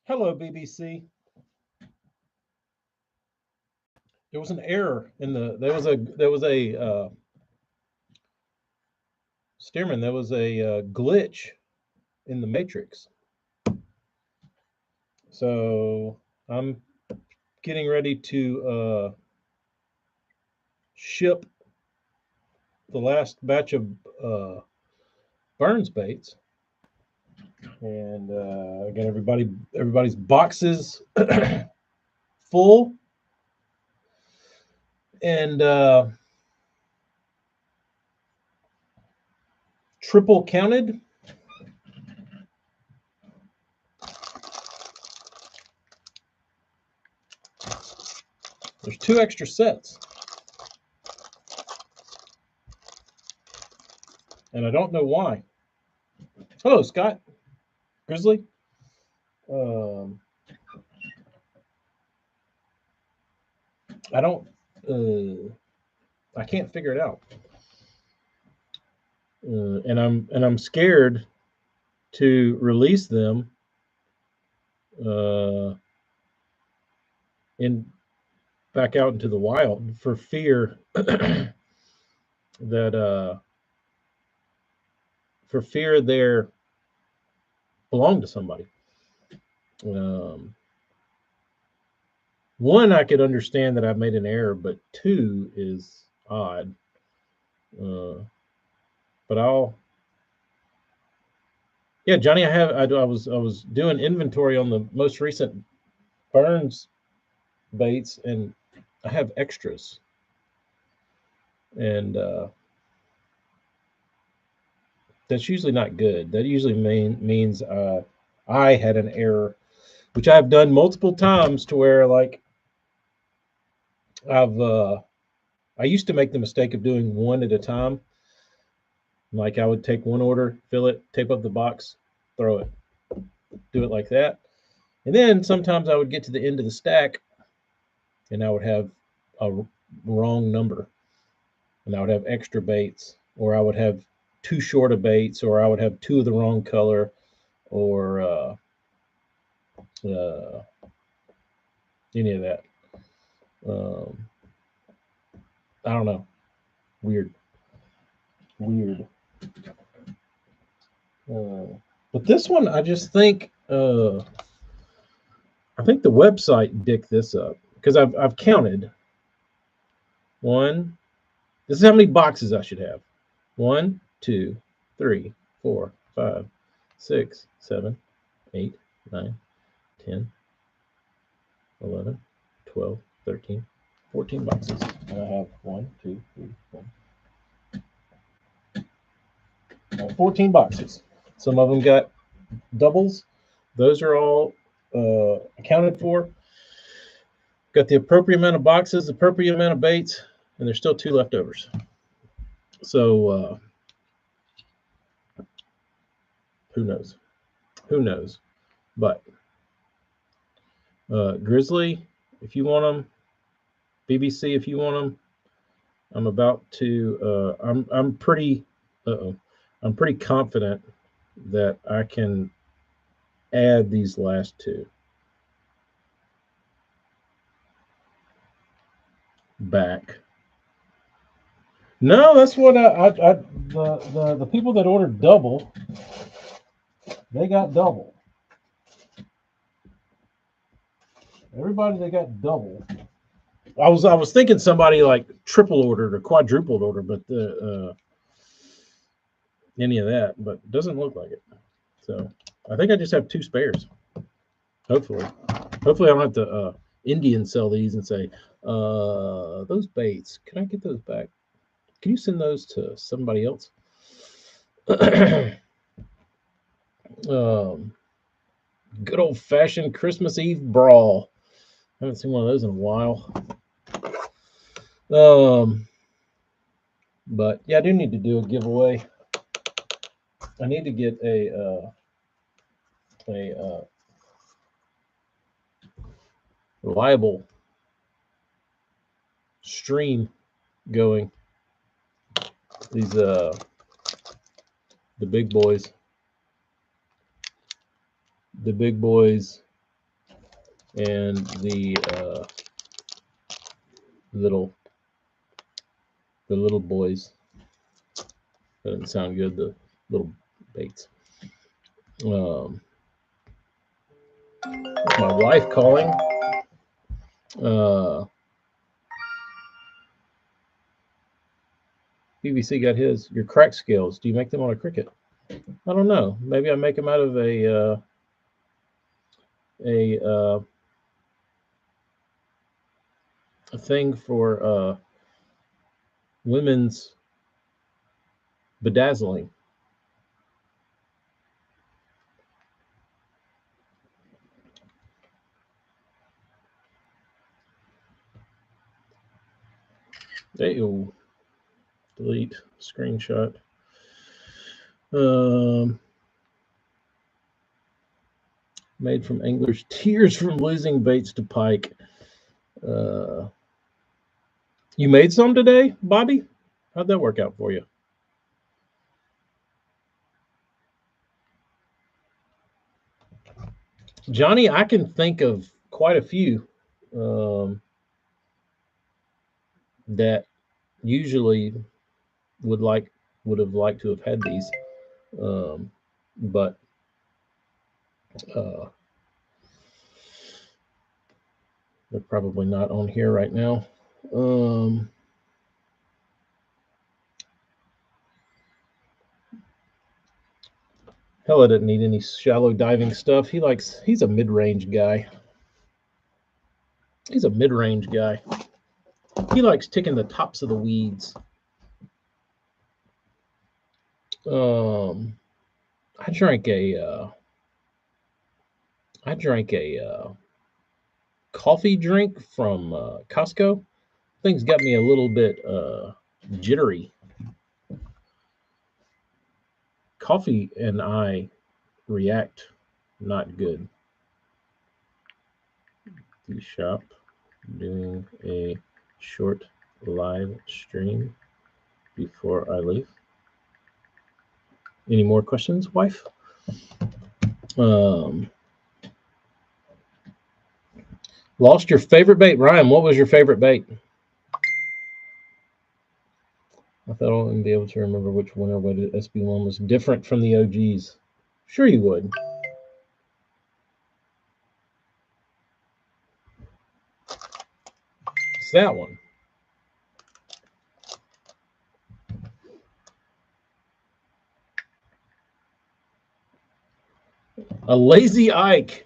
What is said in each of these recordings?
Hello, BBC. There was an error in the. There was a Stearman. There was a glitch in the matrix. So I'm getting ready to ship the last batch of Burns baits, and I got everybody's boxes full, and triple counted. There's 2 extra sets, and I don't know why. Hello, Scott Grizzly. Um, I don't. I can't figure it out, and I'm scared to release them uh, in back out into the wild for fear that they're belong to somebody. Um, One, I could understand that I've made an error, but 2 is odd. But yeah, Johnny, I was doing inventory on the most recent Burns baits, and I have extras, and that's usually not good. That usually means I had an error, which I've done multiple times to where like I've I used to make the mistake of doing one at a time. Like I would take one order, fill it, tape up the box, throw it, do it like that. And then sometimes I would get to the end of the stack and I would have a wrong number, and I would have extra baits, or I would have too short of baits, or I would have 2 of the wrong color, or uh, any of that. Um, I don't know. Weird, weird. Uh, but this one, I think the website dicked this up because I've counted one. This is how many boxes I should have. 1, 2, 3, 4, 5, 6, 7, 8, 9, 10, 11, 12, 13, 14 boxes. And I have 1, 2, 3, 4. I have 14 boxes. Some of them got doubles. Those are all accounted for. Got the appropriate amount of boxes, the appropriate amount of baits, and there's still 2 leftovers. So who knows? Who knows? But Grizzly, if you want them, BBC, if you want them, I'm about to. I'm pretty. I'm pretty confident that I can add these last 2 back. No, that's what the people that ordered double, they got double. Everybody that got double. I was thinking somebody like triple ordered or quadrupled ordered, but any of that, but it doesn't look like it. So I think I just have 2 spares. Hopefully, I don't have to Indian sell these and say those baits. Can I get those back? Can you send those to somebody else? Good old fashioned Christmas Eve brawl. I haven't seen one of those in a while. But yeah, I do need to do a giveaway. I need to get a reliable stream going. These the big boys. the big boys and the little boys. That doesn't sound good. The little baits. My wife calling. BBC got his. Your crack scales. Do you make them on a cricket? I don't know. Maybe I make them out of a thing for women's bedazzling. Ew. Delete screenshot. Made from anglers' tears from losing baits to pike. You made some today, Bobby? How'd that work out for you? Johnny, I can think of quite a few that usually would have liked to have had these, but they're probably not on here right now. Hella didn't need any shallow diving stuff. He's a mid-range guy. He's a mid-range guy. He likes ticking the tops of the weeds. I drank a coffee drink from Costco. Things got me a little bit jittery. Coffee and I react not good. The shop doing a short live stream before I leave. Any more questions, wife? Lost your favorite bait. Ryan, what was your favorite bait? I thought I wouldn't be able to remember which winter weighted SB1 was different from the OGs. Sure you would. It's that one. A lazy Ike.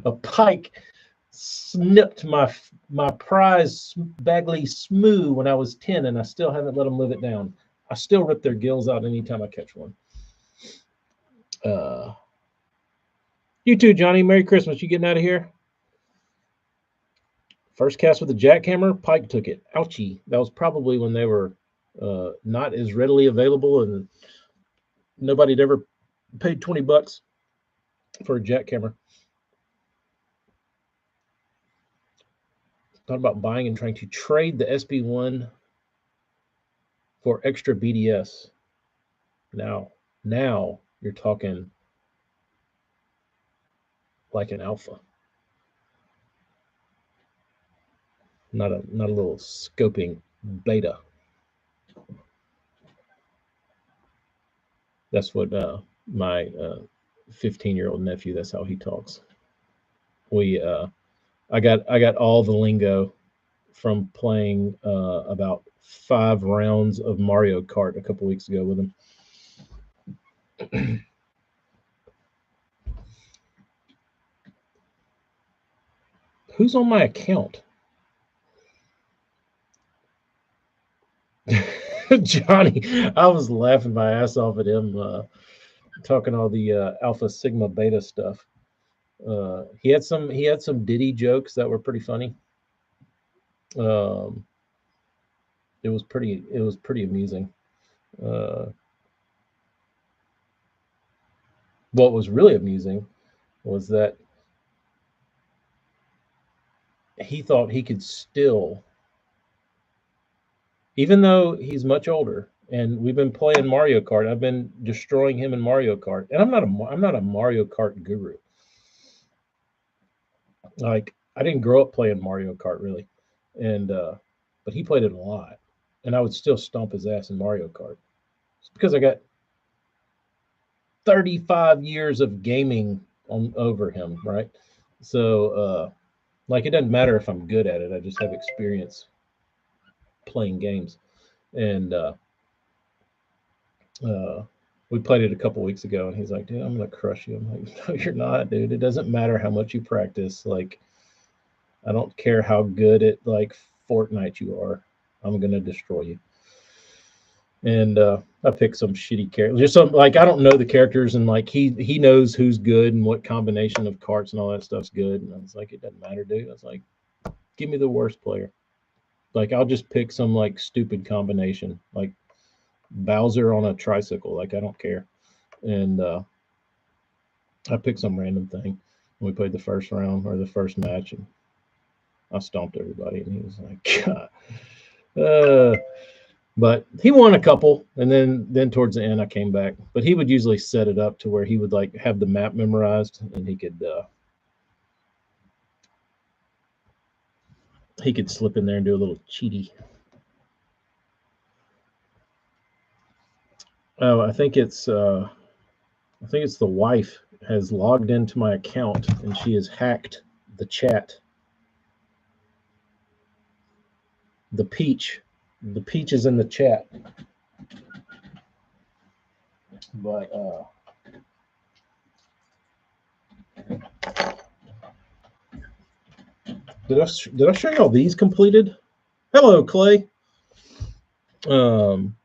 A pike snipped my prize Bagley Smoo when I was 10, and I still haven't let them live it down. I still rip their gills out anytime I catch one. You too, Johnny. Merry Christmas. You getting out of here? First cast with a jackhammer, pike took it. Ouchie. That was probably when they were not as readily available, and nobody had ever paid $20 for a jackhammer. Thought about buying and trying to trade the SB1 for extra BDS. Now you're talking like an alpha, not a little scoping beta. That's what my 15-year-old nephew. That's how he talks. I got all the lingo from playing about 5 rounds of Mario Kart a couple weeks ago with him. Who's on my account? Johnny. I was laughing my ass off at him talking all the Alpha Sigma Beta stuff. He had some Diddy jokes that were pretty funny. It was pretty amusing. What was really amusing was that he thought he could still, even though he's much older and we've been playing Mario Kart. I've been destroying him in Mario Kart, and I'm not a Mario Kart guru. Like, I didn't grow up playing Mario Kart really, and but he played it a lot, and I would still stomp his ass in Mario Kart. It's because I got 35 years of gaming on over him, right? So like, it doesn't matter if I'm good at it. I just have experience playing games, and uh, we played it a couple weeks ago, and he's like, "Dude, I'm gonna crush you." I'm like, "No, you're not, dude. It doesn't matter how much you practice. Like, I don't care how good at like Fortnite you are. I'm gonna destroy you." And I picked some shitty character, just some, like, I don't know the characters, and like he knows who's good and what combination of carts and all that stuff's good. And I was like, it doesn't matter, dude. I was like, give me the worst player. Like, I'll just pick some like stupid combination, like Bowser on a tricycle. Like, I don't care. And I picked some random thing. We played the first round or the first match, and I stomped everybody. And he was like, God. But he won a couple, and then towards the end I came back. But he would usually set it up to where he would like have the map memorized, and he could slip in there and do a little cheaty. Oh, I think it's the wife has logged into my account, and she has hacked the chat. The peach, the peach is in the chat. But did I show you all these completed? Hello, Clay. Um,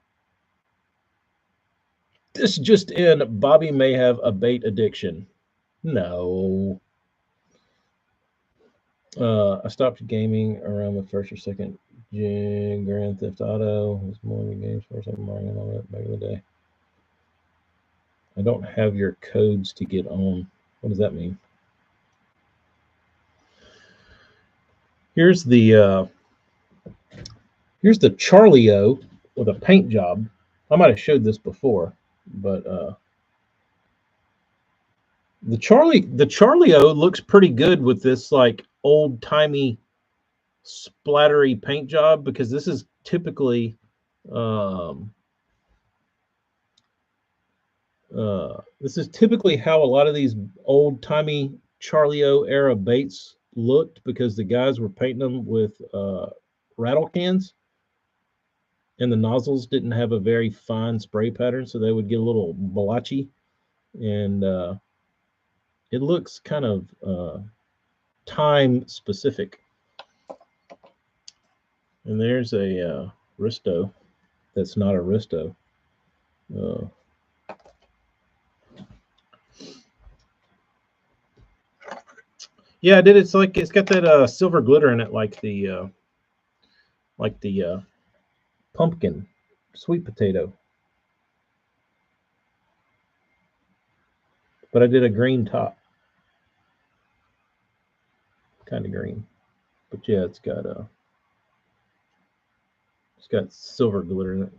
this just in: Bobby may have a bait addiction. No. I stopped gaming around the first or second Grand Theft Auto. It was more than games first like Mario and all that back in the day. I don't have your codes to get on. What does that mean? Here's the Charlie O with a paint job. I might have showed this before, but the Charlie O looks pretty good with this like old timey splattery paint job, because this is typically how a lot of these old timey Charlie O era baits looked, because the guys were painting them with rattle cans, and the nozzles didn't have a very fine spray pattern, so they would get a little blotchy, and it looks kind of time specific. And there's a Risto that's not a Risto. Yeah, I did. It's like it's got that silver glitter in it, like the pumpkin, sweet potato. But I did a green top, kind of green. But yeah, it's got silver glitter in it.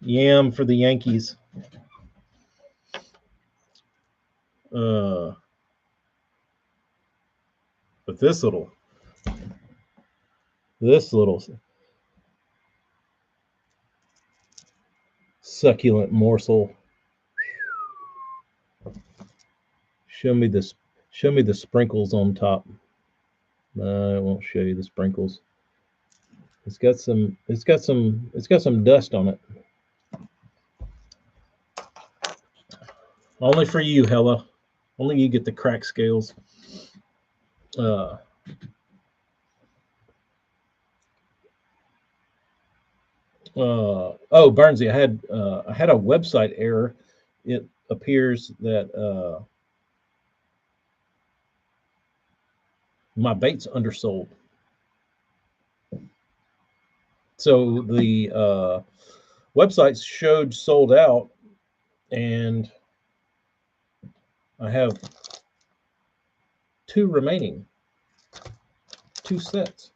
Yam for the Yankees. But this little succulent morsel. Show me this. Show me the sprinkles on top. No, I won't show you the sprinkles. It's got some dust on it. Only for you, Hella. Only you get the crack scales. Oh, Bernsey, I had a website error. It appears that my bait's undersold. So the website showed sold out, and I have two remaining, two sets.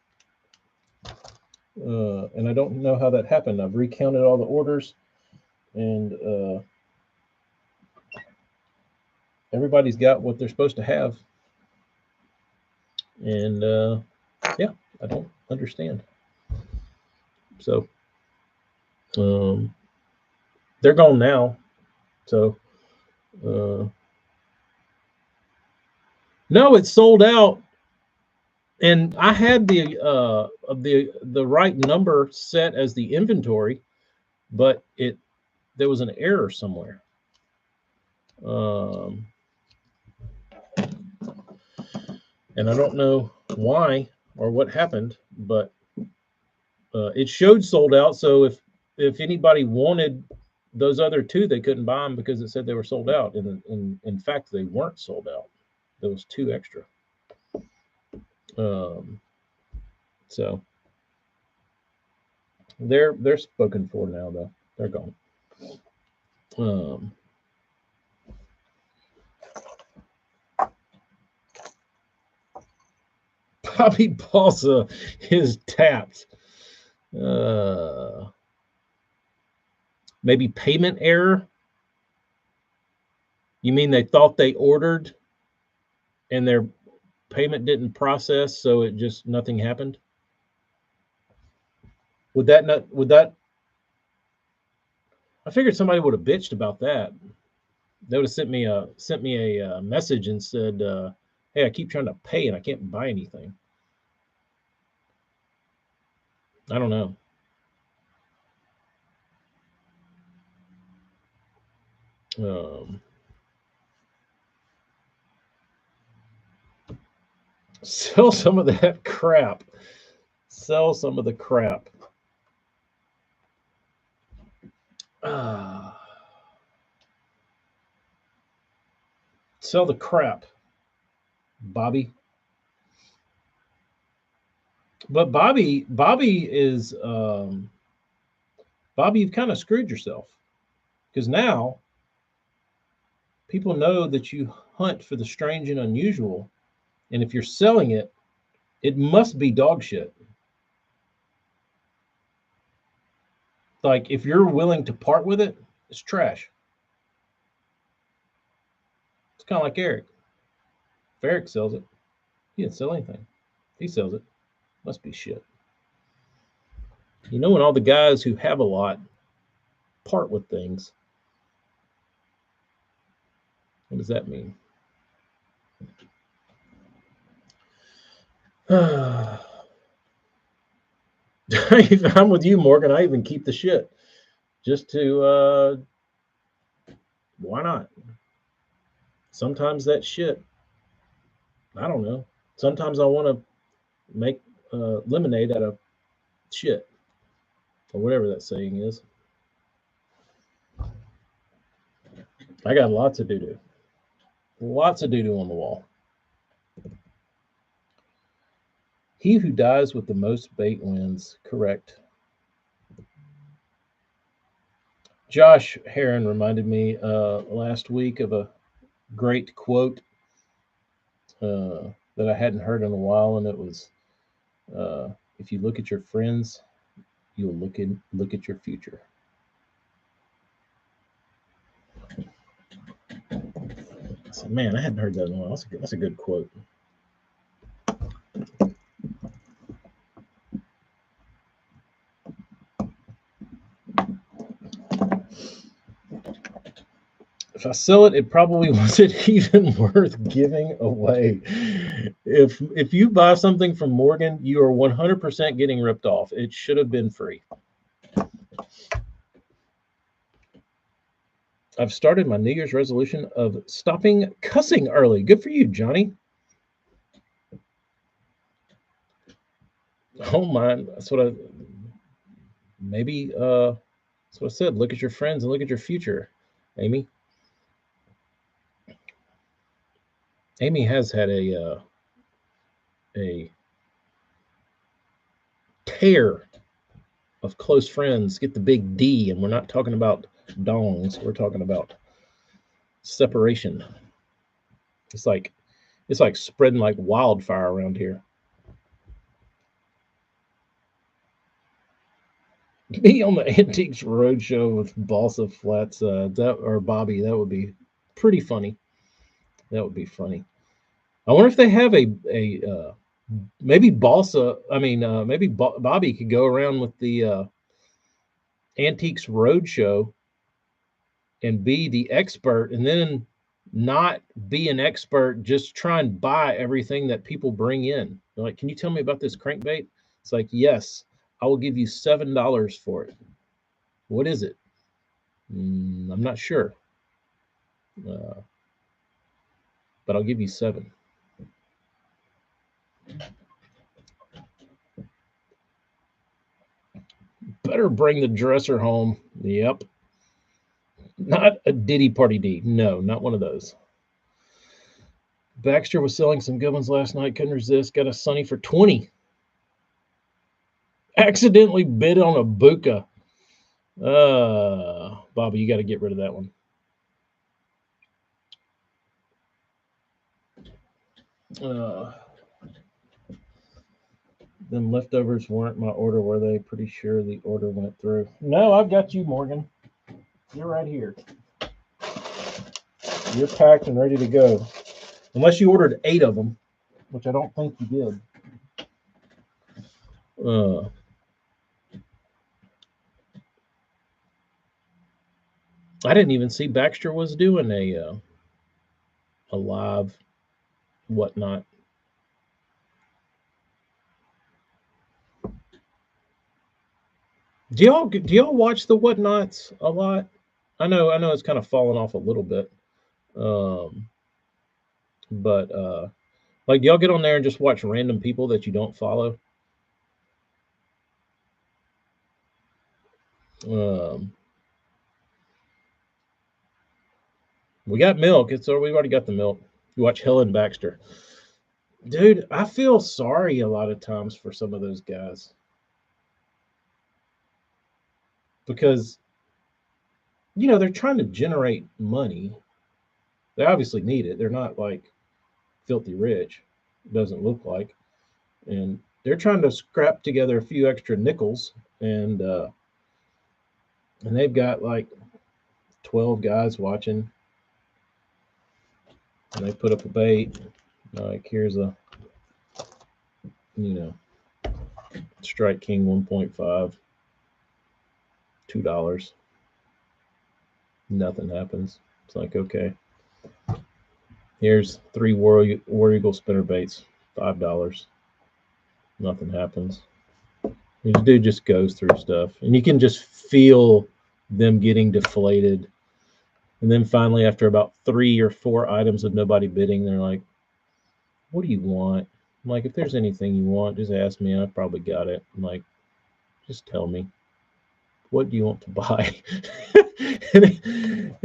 And I don't know how that happened. I've recounted all the orders, and everybody's got what they're supposed to have. And yeah, I don't understand. So they're gone now. So no, it's sold out. And I had the right number set as the inventory, but there was an error somewhere. And I don't know why or what happened, but it showed sold out. So if anybody wanted those other two, they couldn't buy them because it said they were sold out. And in fact, they weren't sold out. There was two extra. So they're spoken for now, though. They're gone. Bobby Balsa is tapped. Maybe payment error. You mean they thought they ordered and their payment didn't process, so it just nothing happened? Would that I figured somebody would have bitched about that. They would have sent me a message and said, hey, I keep trying to pay and I can't buy anything. I don't know. Sell some of that crap. Sell some of the crap. Sell the crap, Bobby. But Bobby is Bobby, you've kind of screwed yourself, because now people know that you hunt for the strange and unusual, and if you're selling it, it must be dog shit. Like, if you're willing to part with it, it's trash. It's kind of like Eric. If Eric sells it, he didn't sell anything. If he sells it, must be shit. You know, when all the guys who have a lot part with things, what does that mean? I'm with you, Morgan. I even keep the shit just to why not? Sometimes that shit, I don't know. Sometimes I want to make lemonade out of shit, or whatever that saying is. I got lots of doo-doo. Lots of doo-doo on the wall. He who dies with the most bait wins. Correct. Josh Heron reminded me last week of a great quote that I hadn't heard in a while, and it was, "If you look at your friends, you'll look at your future." So, man, I hadn't heard that in a while. That's a good quote. If I sell it, it probably wasn't even worth giving away. If you buy something from Morgan, you are 100% getting ripped off. It should have been free. I've started my New Year's resolution of stopping cussing early. Good for you, Johnny. Oh my, that's what I that's what I said. Look at your friends and look at your future, Amy. Amy has had a tear of close friends. Get the big D, and we're not talking about dongs. We're talking about separation. It's like spreading like wildfire around here. Me on the Antiques Roadshow with Balsa Flats, that or Bobby, that would be pretty funny. That would be funny. I wonder if they have a maybe Balsa. I mean, maybe Bobby could go around with the Antiques Roadshow and be the expert, and then not be an expert. Just try and buy everything that people bring in. They're like, can you tell me about this crankbait? It's like, yes, I will give you $7 for it. What is it? I'm not sure, uh, but I'll give you seven. Better bring the dresser home. Yep. Not a Diddy Party D. No, not one of those. Baxter was selling some good ones last night. Couldn't resist. Got a Sunny for 20. Accidentally bid on a Buka. Bobby, you got to get rid of that one. Them leftovers weren't my order, were they? Pretty sure the order went through. No, I've got you, Morgan. You're right here. You're packed and ready to go. Unless you ordered 8 of them, which I don't think you did. I didn't even see Baxter was doing a live whatnot. Do y'all watch the whatnots a lot? I know it's kind of fallen off a little bit. Um, but like, do y'all get on there and just watch random people that you don't follow? Um, we got milk. We've already got the milk. You watch Helen Baxter, dude. I feel sorry a lot of times for some of those guys because they're trying to generate money. They obviously need it. They're not like filthy rich. Doesn't look like, and they're trying to scrap together a few extra nickels, and they've got like 12 guys watching, and they put up a bait. Like, here's a you know Strike King 1.5, $2. Nothing happens. It's like, okay, here's 3 War Eagle spinner baits, $5. Nothing happens. The dude just goes through stuff, and you can just feel them getting deflated. And then finally, after about 3 or 4 items of nobody bidding, they're like, "What do you want?" I'm like, "If there's anything you want, just ask me. I've probably got it." I'm like, "Just tell me. What do you want to buy?" and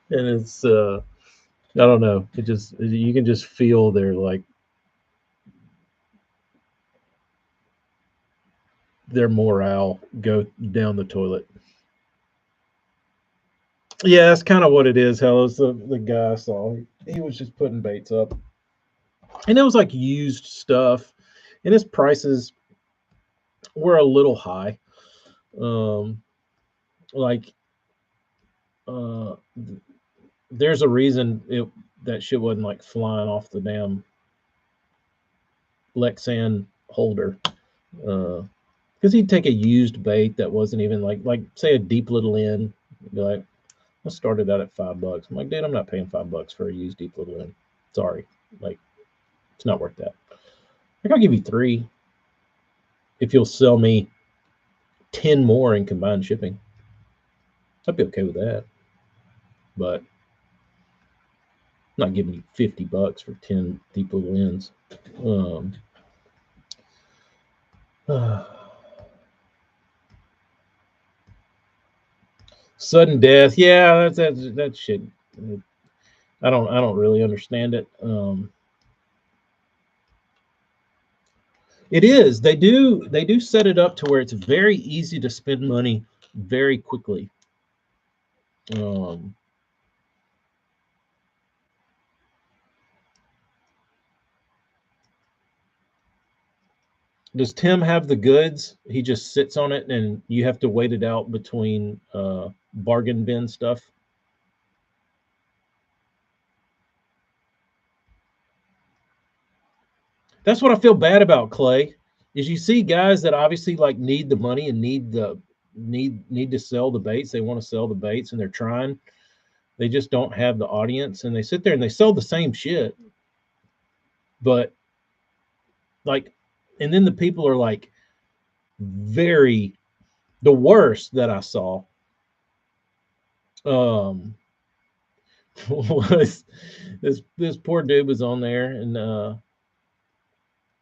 it's I don't know. You can just feel their morale go down the toilet. Yeah, that's kind of what it is. Hello's the guy I saw. He was just putting baits up, and it was like used stuff, and his prices were a little high. Um, like uh, there's a reason that shit wasn't like flying off the damn Lexan holder. Because he'd take a used bait that wasn't even like say a deep little end, be like, let's start it out at $5. I'm like, dude, I'm not paying $5 for a used deep little end. Sorry, like, it's not worth that. Like, I'll give you 3 if you'll sell me 10 more in combined shipping. I'd be okay with that. But I'm not giving you $50 for 10 deep little ends. Um, Sudden death, yeah, that shit. I don't really understand it. It is. They do set it up to where it's very easy to spend money very quickly. Um, Does Tim have the goods? He just sits on it and you have to wait it out between bargain bin stuff? That's what I feel bad about, Clay. Is you see guys that obviously like need the money and need to sell the baits. They want to sell the baits and they're trying. They just don't have the audience and they sit there and they sell the same shit. But like, and then the people are like the worst that I saw was this poor dude was on there and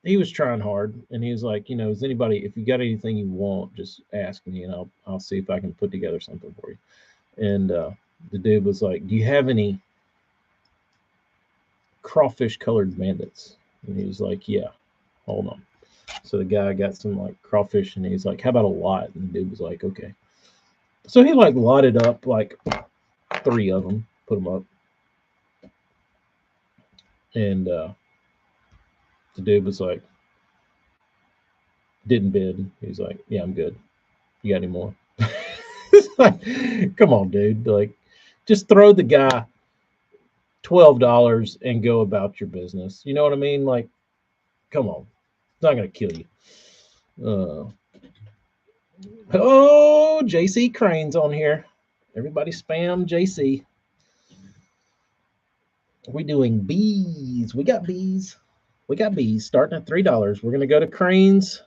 he was trying hard and he was like, is anybody, if you got anything you want, just ask me and I'll see if I can put together something for you. And the dude was like, do you have any crawfish colored bandits? And he was like, yeah, hold on. So the guy got some like crawfish and he's like, how about a lot? And the dude was like, okay. So he like lotted up like 3 of them, put them up. And the dude was like, didn't bid. He's like, yeah, I'm good. You got any more? It's like, come on, dude. Like, just throw the guy $12 and go about your business. You know what I mean? Like, come on. It's not going to kill you. Oh, JC Crane's on here. Everybody spam JC. We doing bees. We got bees. We got bees starting at $3. We're going to go to Crane's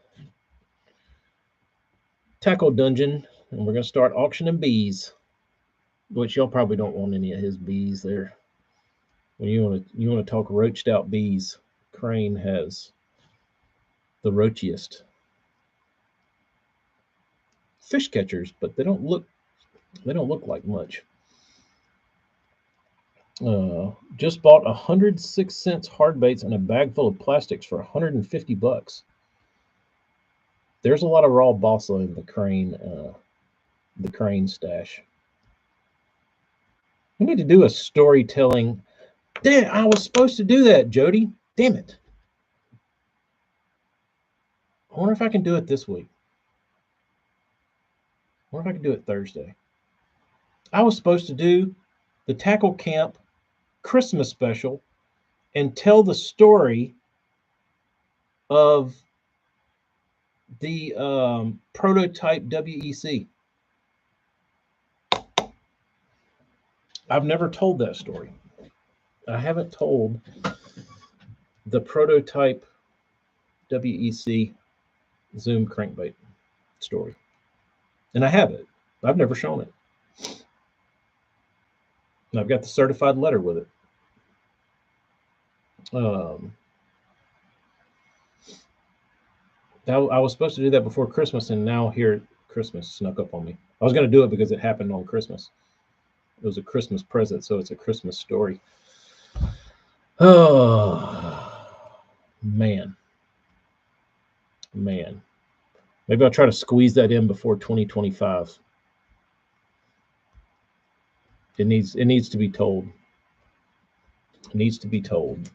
Tackle Dungeon and we're going to start auctioning bees, which y'all probably don't want any of his bees there. When you want to talk roached out bees, Crane has the roachiest fish catchers, but they don't look like much. Just bought 106 cents hard baits and a bag full of plastics for $150. There's a lot of raw balsa in the Crane stash. We need to do a storytelling. Damn, I was supposed to do that, Jody. Damn it. I wonder if I can do it this week. I wonder if I can do it Thursday. I was supposed to do the Tackle Camp Christmas special and tell the story of the prototype WEC. I've never told that story. I haven't told the prototype WEC Zoom crankbait story. And I have it. I've never shown it. And I've got the certified letter with it. I was supposed to do that before Christmas, and now here Christmas snuck up on me. I was going to do it because it happened on Christmas. It was a Christmas present, so it's a Christmas story. Oh, man. Maybe I'll try to squeeze that in before 2025. It needs to be told. It needs to be told.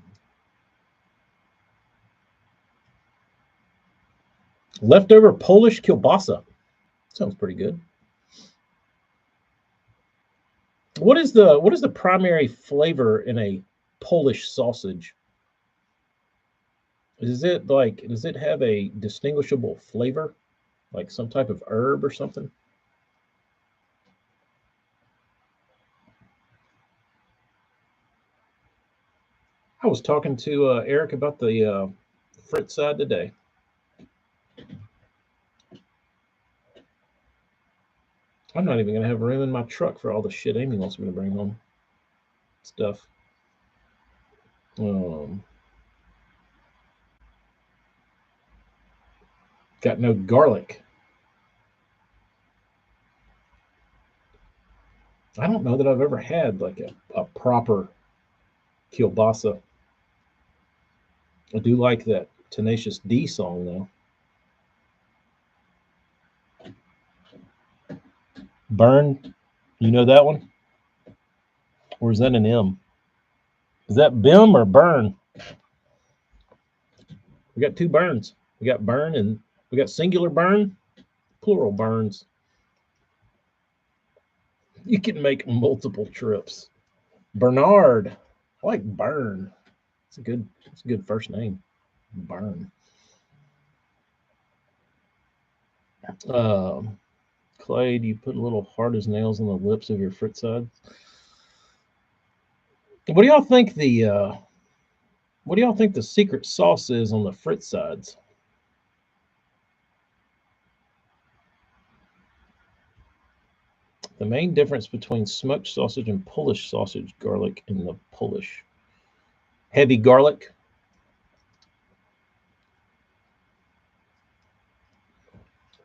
Leftover Polish kielbasa. Sounds pretty good. What is the primary flavor in a Polish sausage? Does it have a distinguishable flavor, like some type of herb or something? I was talking to Eric about the Fritz side today. I'm not even going to have room in my truck for all the shit Amy wants me to bring home. Stuff. Got no garlic. I don't know that I've ever had like a proper kielbasa. I do like that Tenacious D song though. Burn, you know that one? Or is that an M? Is that Bim or Burn? We got 2 burns. We got burn and we got singular burn, plural burns. You can make multiple trips. Bernard. I like Burn. It's a good first name. Burn. Clay, do you put a little hard as nails on the lips of your fritz sides? What do y'all think the secret sauce is on the fritz sides? The main difference between smoked sausage and Polish sausage garlic in the Polish. Heavy garlic.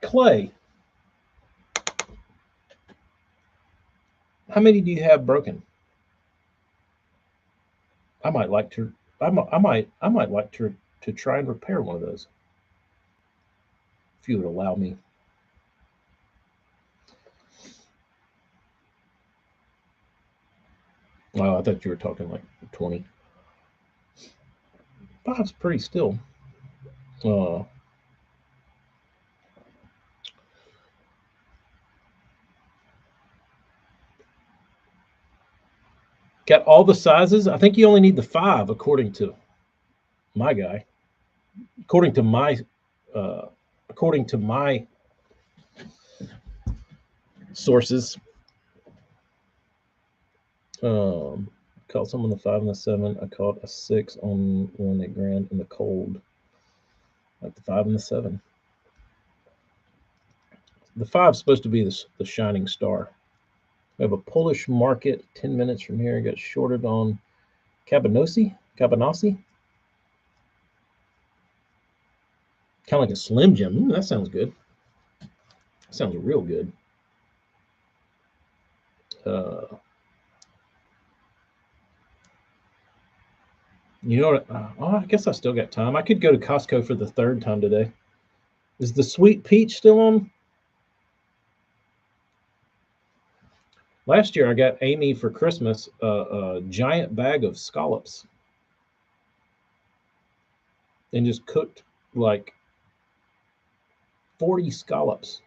Clay, how many do you have broken? I might like to I might like to try and repair one of those. If you would allow me. Oh, I thought you were talking like 20. Five's pretty still. Got all the sizes. I think you only need the 5 according to my guy. According to my sources. Caught some on the 5 and the 7. I caught a 6 on one at Grand in the cold. Like the 5 and the 7. The 5's supposed to be the shining star. We have a Polish market 10 minutes from here. Got shorted on Cabanossi. Kind of like a Slim Jim. That sounds good. Sounds real good. You know what? I guess I still got time. I could go to Costco for the 3rd time today. Is the sweet peach still on? Last year, I got Amy for Christmas a giant bag of scallops and just cooked like 40 scallops.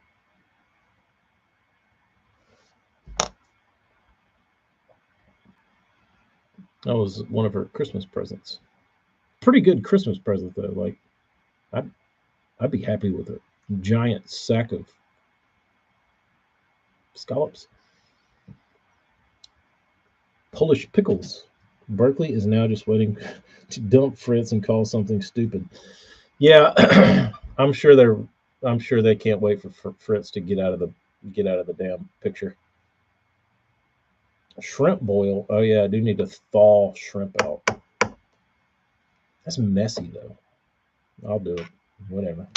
That was one of her Christmas presents. Pretty good Christmas present though. Like, I'd be happy with a giant sack of scallops. Polish pickles. Berkeley is now just waiting to dump Fritz and call something stupid. Yeah, I'm sure they can't wait for Fritz to get out of the damn picture. Shrimp boil. Oh yeah, I do need to thaw shrimp out. That's messy though. I'll do it. Whatever.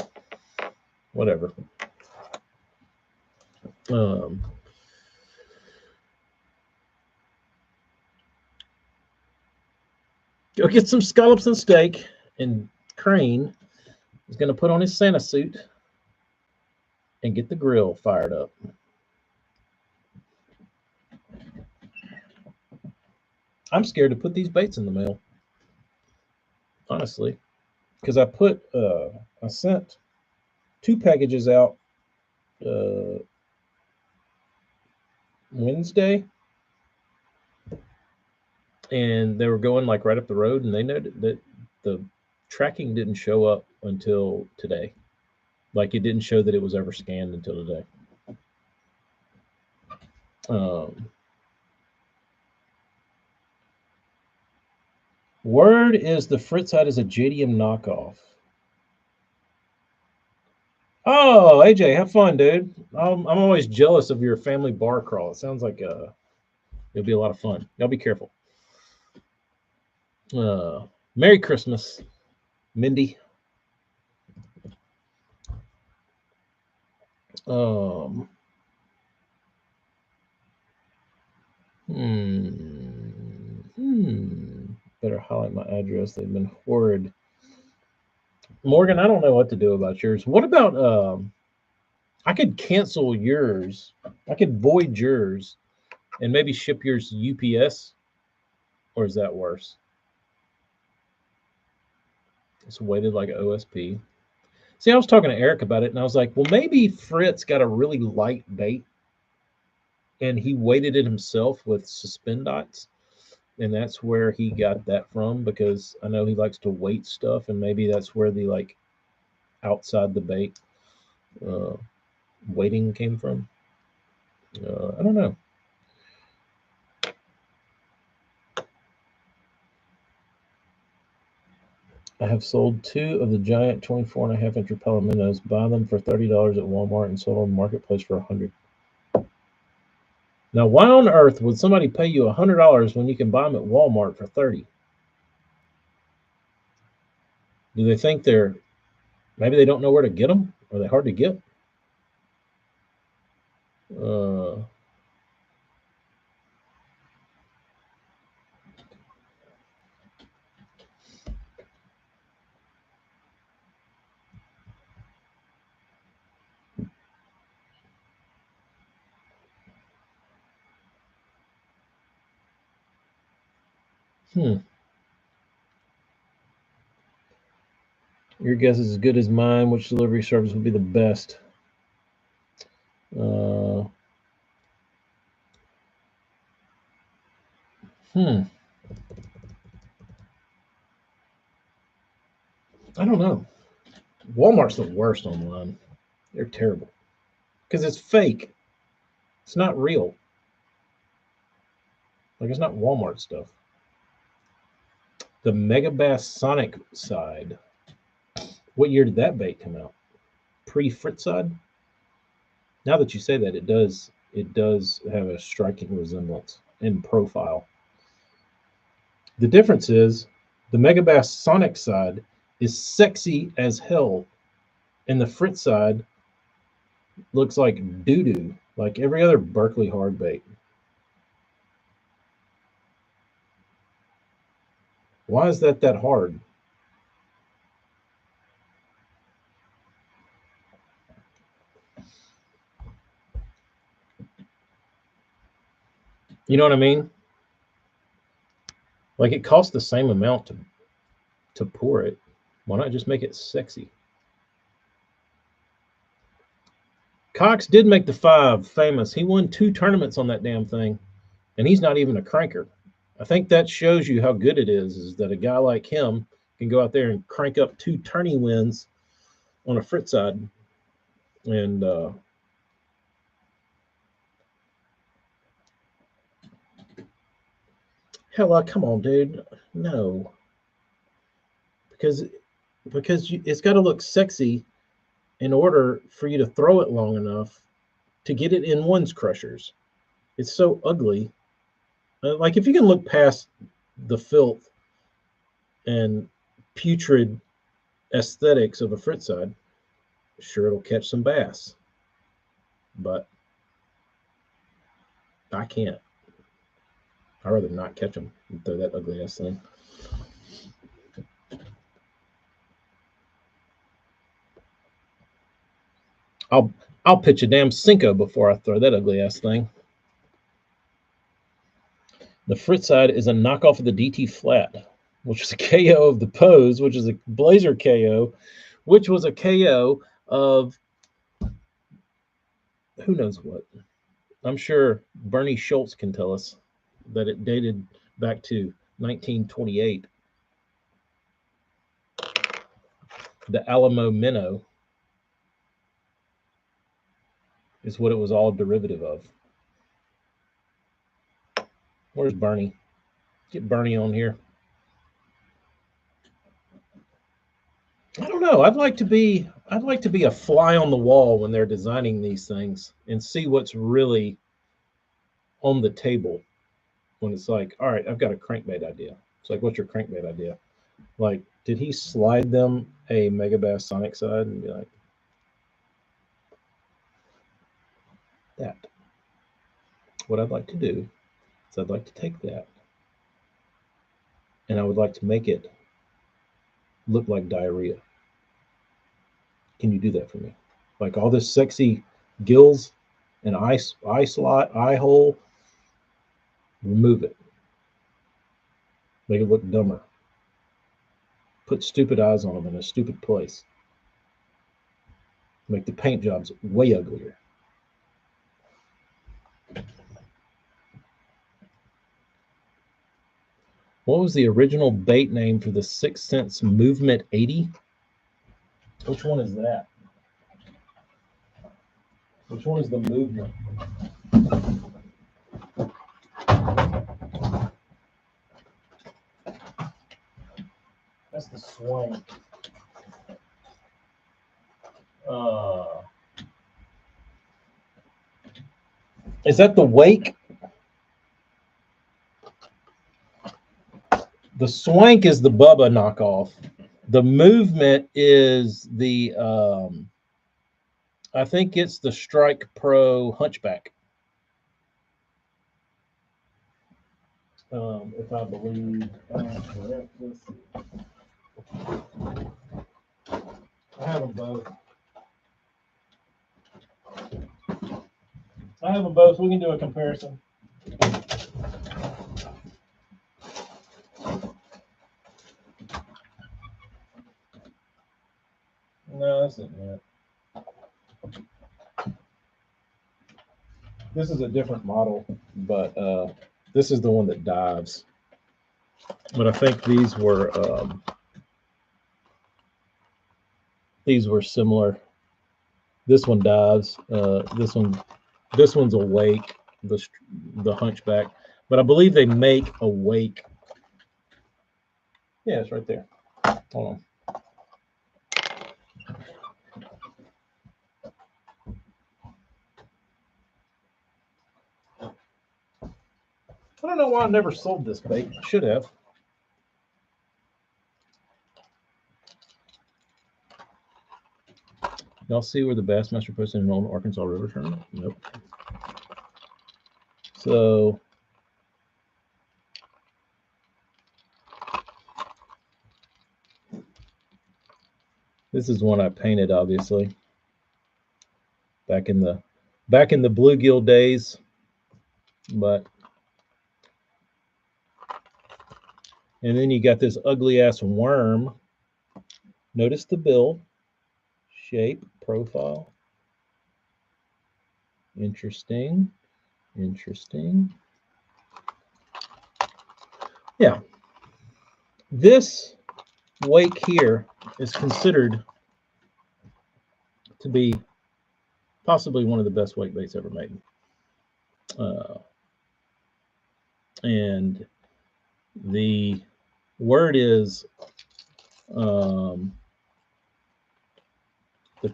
Go get some scallops and steak, and Crane is going to put on his Santa suit and get the grill fired up. I'm scared to put these baits in the mail, honestly, because I sent 2 packages out Wednesday, and they were going like right up the road, and they noted that the tracking didn't show up until today. Like, it didn't show that it was ever scanned until today. Word is the Fritz side is a JDM knockoff. Oh, AJ, have fun, dude. I'm always jealous of your family bar crawl. It sounds like it'll be a lot of fun. Y'all be careful. Merry Christmas, Mindy. Better highlight my address. They've been horrid. Morgan, I don't know what to do about yours. What about I could cancel yours. I could void yours and maybe ship yours UPS, or is that worse? It's weighted like an OSP. See, I was talking to Eric about it, and I was like, well, maybe Fritz got a really light bait, and he weighted it himself with suspend dots, and that's where he got that from. Because I know he likes to weight stuff, and maybe that's where the like outside the bait uh, weighting came from. I don't know. I have sold 2 of the giant 24.5-inch repeller minnows. Buy them for $30 at Walmart and sold on the marketplace for $100. Now, why on earth would somebody pay you $100 when you can buy them at Walmart for 30? Do they think they're maybe they don't know where to get them? Are they hard to get? Uh, hmm. Your guess is as good as mine. Which delivery service would be the best? Uh, hmm. I don't know. Walmart's the worst online. They're terrible because it's fake. It's not real. Like it's not Walmart stuff. The Megabass Sonic side. What year did that bait come out? Pre-Fritz side? Now that you say that, it does have a striking resemblance in profile. The difference is the Megabass Sonic side is sexy as hell, and the Fritz side looks like doo doo, like every other Berkley hard bait. Why is that hard? You know what I mean? Like it costs the same amount to pour it. Why not just make it sexy? Cox did make the 5 famous. He won 2 tournaments on that damn thing, and he's not even a cranker. I think that shows you how good it is that a guy like him can go out there and crank up 2 tourney wins on a Fritz side. And hell, come on, dude. No, because it's got to look sexy in order for you to throw it long enough to get it in one's crushers. It's so ugly. Like if you can look past the filth and putrid aesthetics of a Fritz side, sure it'll catch some bass, but I can't. I'd rather not catch them and throw that ugly ass thing. I'll pitch a damn Cinco before I throw that ugly ass thing. The Fritz side is a knockoff of the DT flat, which is a KO of the Pose, which is a Blazer KO, which was a KO of who knows what. I'm sure Bernie Schultz can tell us that it dated back to 1928. The Alamo minnow is what it was all derivative of. Where's Bernie? Get Bernie on here. I don't know. I'd like to be a fly on the wall when they're designing these things and see what's really on the table when it's like, all right, I've got a crankbait idea. It's like, what's your crankbait idea? Like, did he slide them a Megabass Sonic side and be like, that? What I'd like to do is I'd like to take that and I would like to make it look like diarrhea. Can you do that for me? Like all this sexy gills and eye slot, eye hole, remove it. Make it look dumber. Put stupid eyes on them in a stupid place. Make the paint jobs way uglier. What was the original bait name for the Sixth Sense Movement 80? Which one is that? Which one is the movement? That's the swing. Is that the wake? The swank is the Bubba knockoff. The movement is the I think it's the Strike Pro Hunchback. If I believe correct. I have them both. We can do a comparison. No, that's not it. This is a different model, but this is the one that dives. But I think these were similar. This one dives. This one's a wake. The Hunchback, but I believe they make a wake. Yeah, it's right there. Hold on. I don't know why I never sold this bait. I should have. Y'all see where the Bassmaster puts in an old Arkansas River tournament? Nope. So this is one I painted, obviously, back in the bluegill days, but and then you got this ugly ass worm. Notice the bill, shape, profile. Interesting. Yeah. This wake here is considered to be possibly one of the best wake baits ever made. And the word is that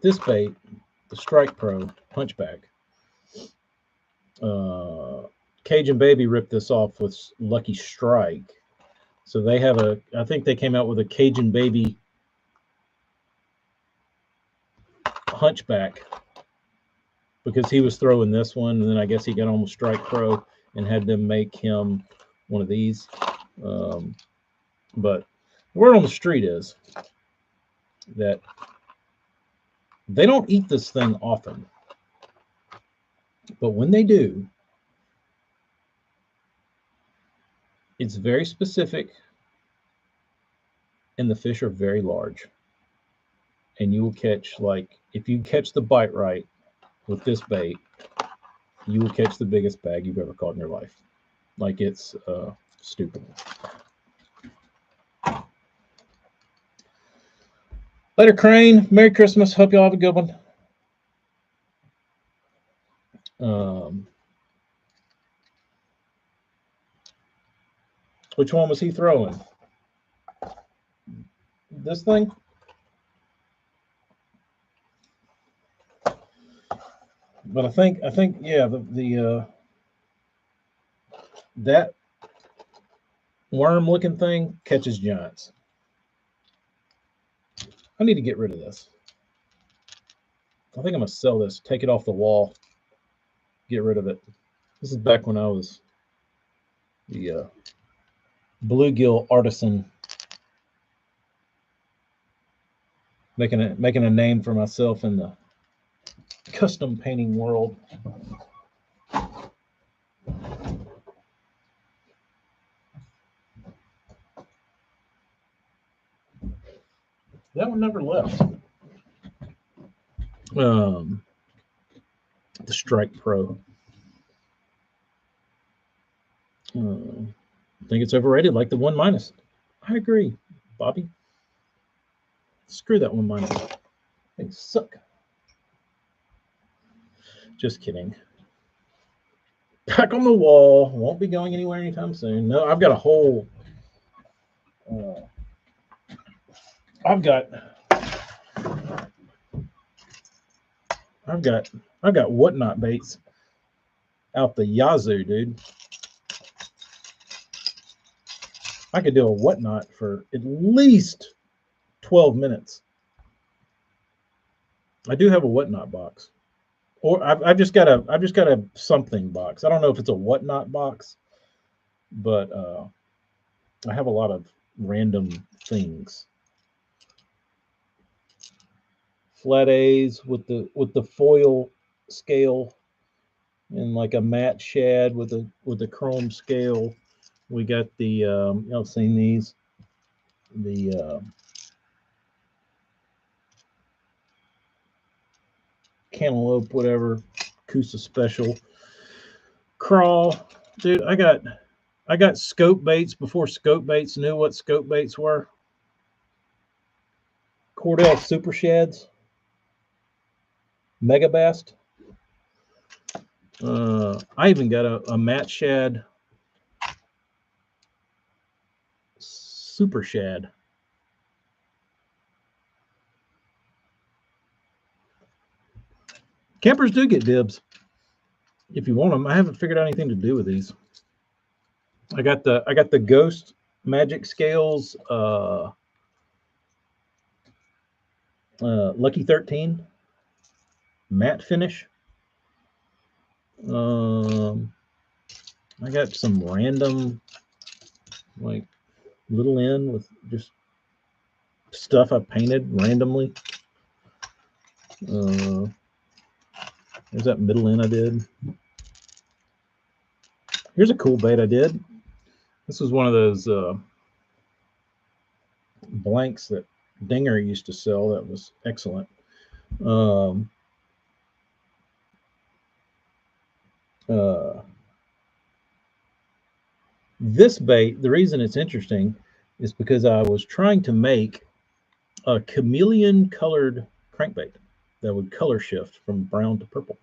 this bait, the Strike Pro Hunchback, Cajun Baby ripped this off with Lucky Strike. So they have I think they came out with a Cajun Baby Hunchback because he was throwing this one, and then I guess he got on with Strike Pro and had them make him one of these. But the word on the street is that they don't eat this thing often, but when they do, it's very specific, and the fish are very large. And you will catch, like, if you catch the bite right with this bait, you will catch the biggest bag you've ever caught in your life. Like, it's stupid. Later, Crane. Merry Christmas. Hope y'all have a good one. Which one was he throwing? This thing? But I think yeah, that worm looking thing catches giants. I need to get rid of this. I think I'm gonna sell this, take it off the wall, get rid of it. This is back when I was the bluegill artisan, making a name for myself in the custom painting world. That one never left. The Strike Pro. I think it's overrated, like the 1-. I agree, Bobby. Screw that 1-. They suck. Just kidding. Back on the wall. Won't be going anywhere anytime soon. No, I've got a whole. I've got whatnot baits out the yazoo, dude. I could do a whatnot for at least 12 minutes. I do have a whatnot box, or I've just got a something box. I don't know if it's a whatnot box, but I have a lot of random things. Flat A's with the foil scale, and like a matte shad with a chrome scale. We got the y'all seen these? The cantaloupe, whatever, Coosa Special crawl, dude. I got scope baits before scope baits knew what scope baits were. Cordell Super Shads, Megabast. I even got a matte shad Super Shad. Campers do get dibs if you want them. I haven't figured out anything to do with these. I got the Ghost Magic Scales Lucky 13 matte finish. I got some random like little N with just stuff I painted randomly. There's that middle N I did. Here's a cool bait I did. This was one of those blanks that Dinger used to sell. That was excellent. This bait, the reason it's interesting is because I was trying to make a chameleon colored crankbait that would color shift from brown to purple.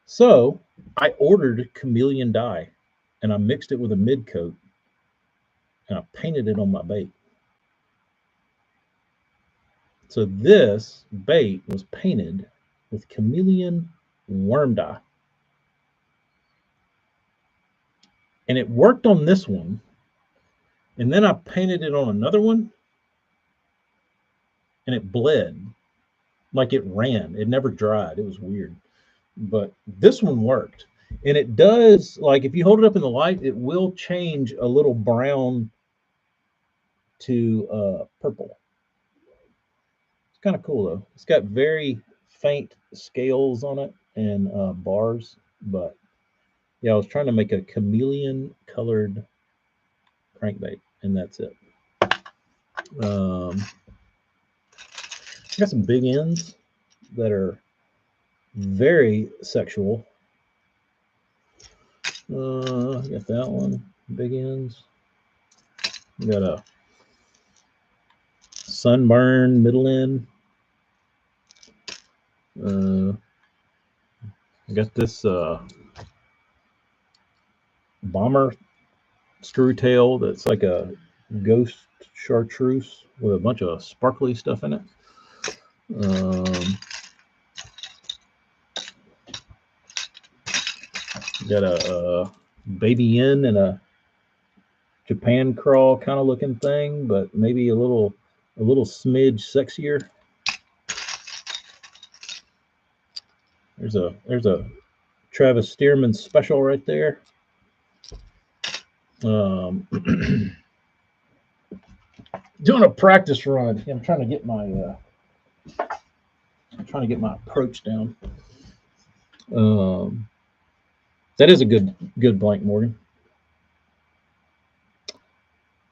So I ordered chameleon dye and I mixed it with a mid coat and I painted it on my bait. So this bait was painted with chameleon worm dye. And it worked on this one. And then I painted it on another one. And it bled. Like it ran. It never dried. It was weird. But this one worked. And it does, like if you hold it up in the light, it will change a little brown to purple. It's kind of cool though. It's got very faint scales on it and bars. But yeah, I was trying to make a chameleon colored crankbait, and that's it. Got some big ends that are very sexual. Got that one, big ends. Got a sunburn middle end. I got this bomber screw tail that's like a ghost chartreuse with a bunch of sparkly stuff in it. Got a baby yen and a Japan crawl kind of looking thing, but maybe a little smidge sexier. There's a Travis Stearman special right there. Doing a practice run. I'm trying to get my approach down. That is a good blank, Morgan.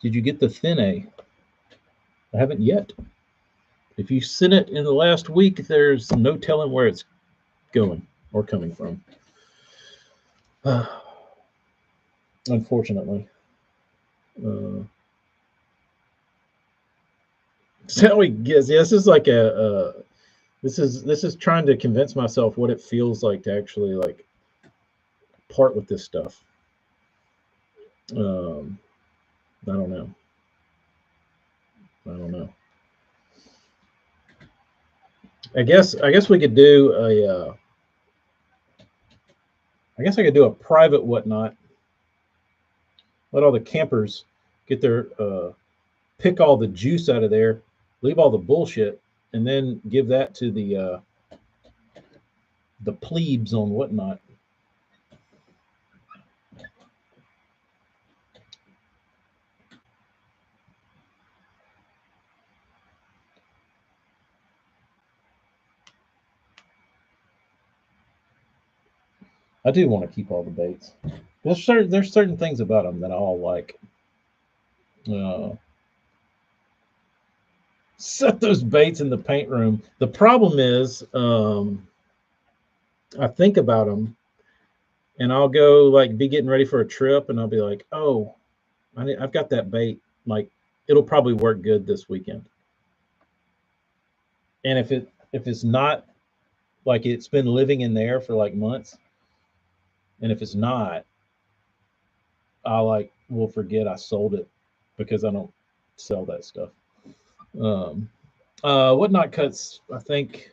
Did you get the thin A? I haven't yet. If you send it in the last week, there's no telling where it's going or coming from. Unfortunately. So he gets. Yeah, this is like this is trying to convince myself what it feels like to actually like part with this stuff. I don't know. I don't know. I guess we could do a. I guess I could do a private whatnot. Let all the campers get their pick all the juice out of there, leave all the bullshit, and then give that to the plebes on whatnot. I do want to keep all the baits. There's certain things about them that I all like. Uh, Set those baits in the paint room. The problem is, I think about them, and I'll go like be getting ready for a trip, and I'll be like, oh, I've got that bait. Like, it'll probably work good this weekend. And if it's not, like, it's been living in there for like months, and if it's not, I like will forget I sold it because I don't sell that stuff. Um, Whatnot cuts. I think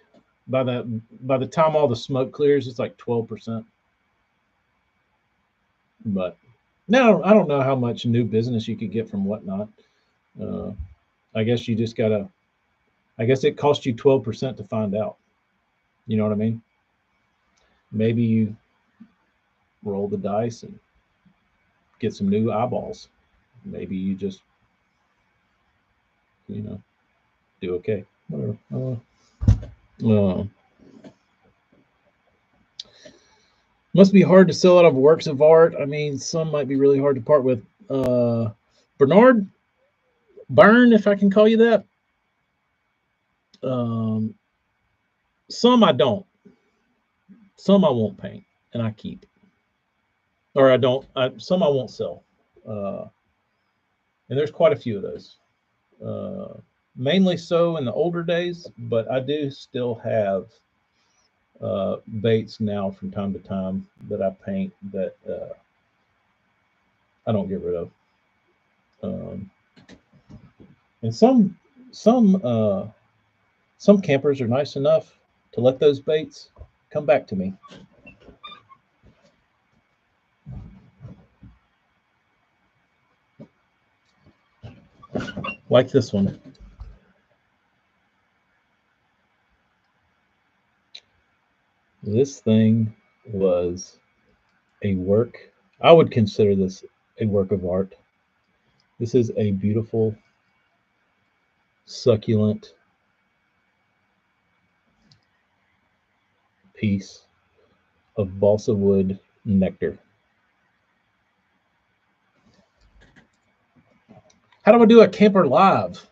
by the time all the smoke clears, it's like 12%. But no, I don't know how much new business you could get from Whatnot. Uh, I guess you just gotta. I guess it costs you 12% to find out. You know what I mean? Maybe you roll the dice and get some new eyeballs. Maybe you just, you know, do okay. Whatever. Uh, must be hard to sell out of works of art. I mean, some might be really hard to part with. Bernard Byrne, if I can call you that. Um, some I don't. Some I won't paint and I keep, or I don't. Some I won't sell, uh, and there's quite a few of those. Mainly so in the older days, but I do still have baits now from time to time that I paint that I don't get rid of. Um, and some campers are nice enough to let those baits come back to me. Like this one. This thing was a work. I would consider this a work of art. This is a beautiful, succulent piece of balsa wood nectar. How do I do a camper live?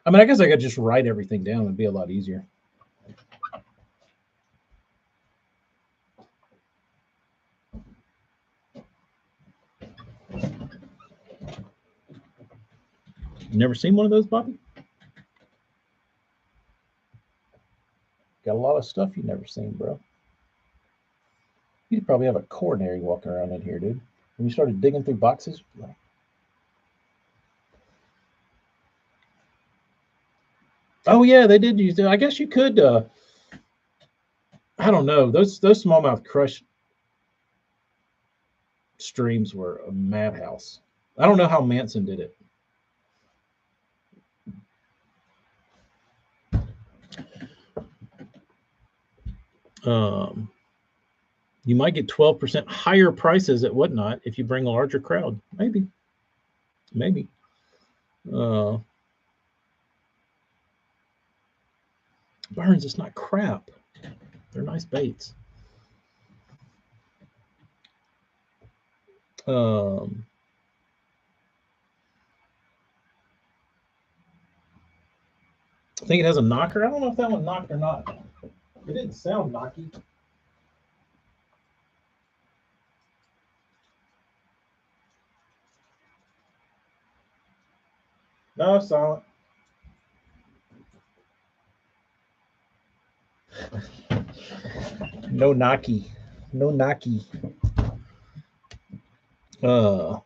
I mean, I guess I could just write everything down. It'd be a lot easier. You never seen one of those, Bobby? Got a lot of stuff you never seen, bro. You'd probably have a coronary walking around in here, dude. When you started digging through boxes, like, oh yeah, they did use it. I guess you could. I don't know. Those smallmouth crush streams were a madhouse. I don't know how Manson did it. Um, you might get 12% higher prices at Whatnot if you bring a larger crowd. Maybe, maybe. Uh, Burns, it's not crap. They're nice baits. Um, I think it has a knocker. I don't know if that one knocked or not. It didn't sound knocky. No, silent. No knocky. No knocky. I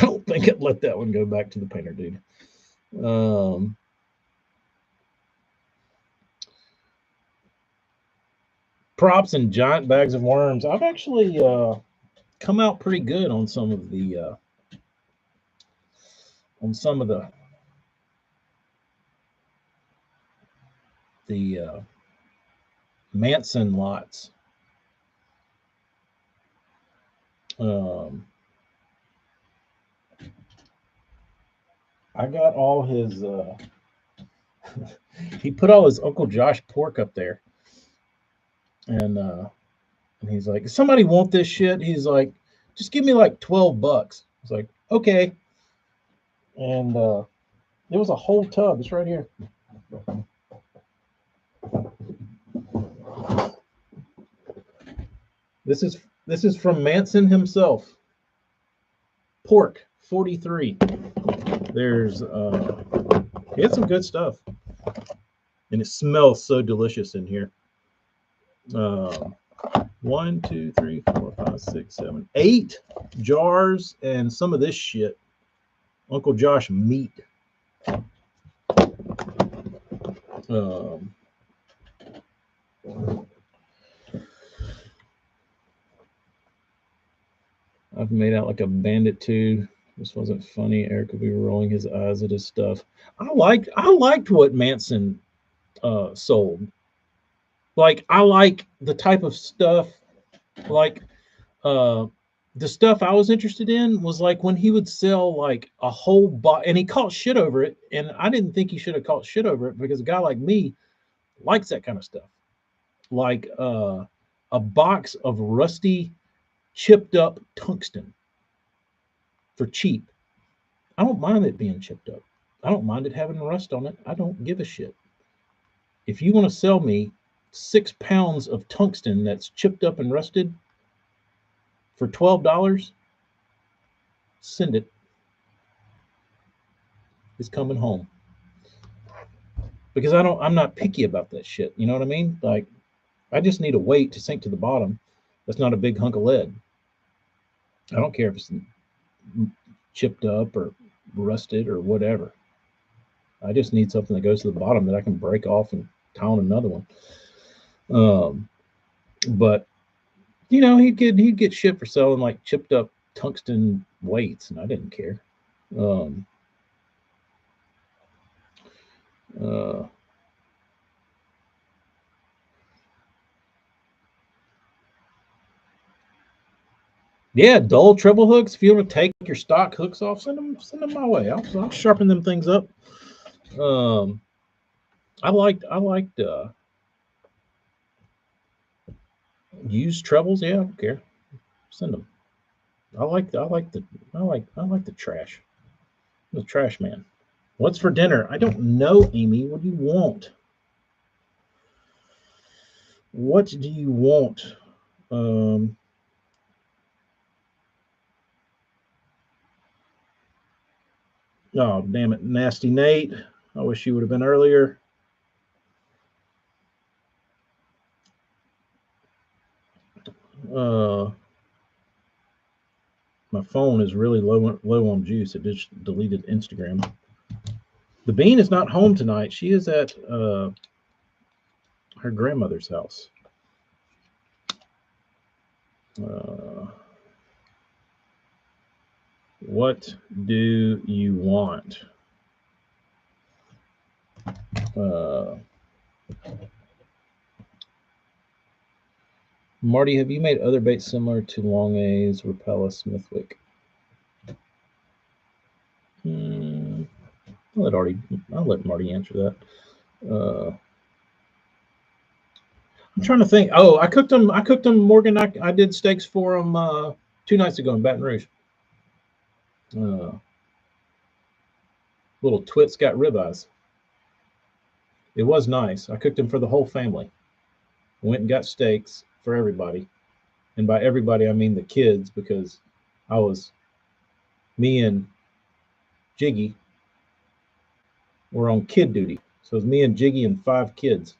don't think I'd let that one go back to the painter, dude. Props and giant bags of worms. I've actually come out pretty good on some of the Manson lots. I got all his. He put all his Uncle Josh pork up there, and he's like, "Somebody want this shit?" He's like, "Just give me like $12." It's like, okay, and it was a whole tub. It's right here. This is from Manson himself. Pork 43. There's he had some good stuff, and it smells so delicious in here. 1, 2, 3, 4, 5, 6, 7, 8 jars, and some of this shit. Uncle Josh meat. I've made out like a bandit too. This wasn't funny. Eric will be rolling his eyes at his stuff. I liked what Manson sold. Like, I like the type of stuff, like the stuff I was interested in was like when he would sell like a whole box, and he caught shit over it, and I didn't think he should have caught shit over it, because a guy like me likes that kind of stuff. Like a box of rusty, chipped up tungsten for cheap. I don't mind it being chipped up. I don't mind it having rust on it. I don't give a shit. If you want to sell me 6 pounds of tungsten that's chipped up and rusted for $12, send it. It's coming home. Because I'm not picky about that shit. You know what I mean? Like, I just need a weight to sink to the bottom. That's not a big hunk of lead. I don't care if it's chipped up or rusted or whatever. I just need something that goes to the bottom that I can break off and tie on another one. But you know, he'd get shit for selling like chipped up tungsten weights, and I didn't care. Yeah, dull treble hooks. If you want to take your stock hooks off, send them my way. I'll sharpen them things up. I liked used trebles. Yeah, I don't care. Send them. I like the trash. I'm the trash man. What's for dinner? I don't know, Amy. What do you want? What do you want? Oh, damn it. Nasty Nate. I wish you would have been earlier. My phone is really low on juice. It just deleted Instagram. The Bean is not home tonight. She is at her grandmother's house. What do you want? Marty, have you made other baits similar to Long A's, Rapella, Smithwick? I'll let Marty answer that. I'm trying to think. Oh, I cooked them, Morgan. I did steaks for them 2 nights ago in Baton Rouge. Little twits got ribeyes. It was nice. I cooked them for the whole family. Went and got steaks for everybody. And by everybody, I mean the kids, because I was, me and Jiggy were on kid duty. So it was me and Jiggy and 5 kids.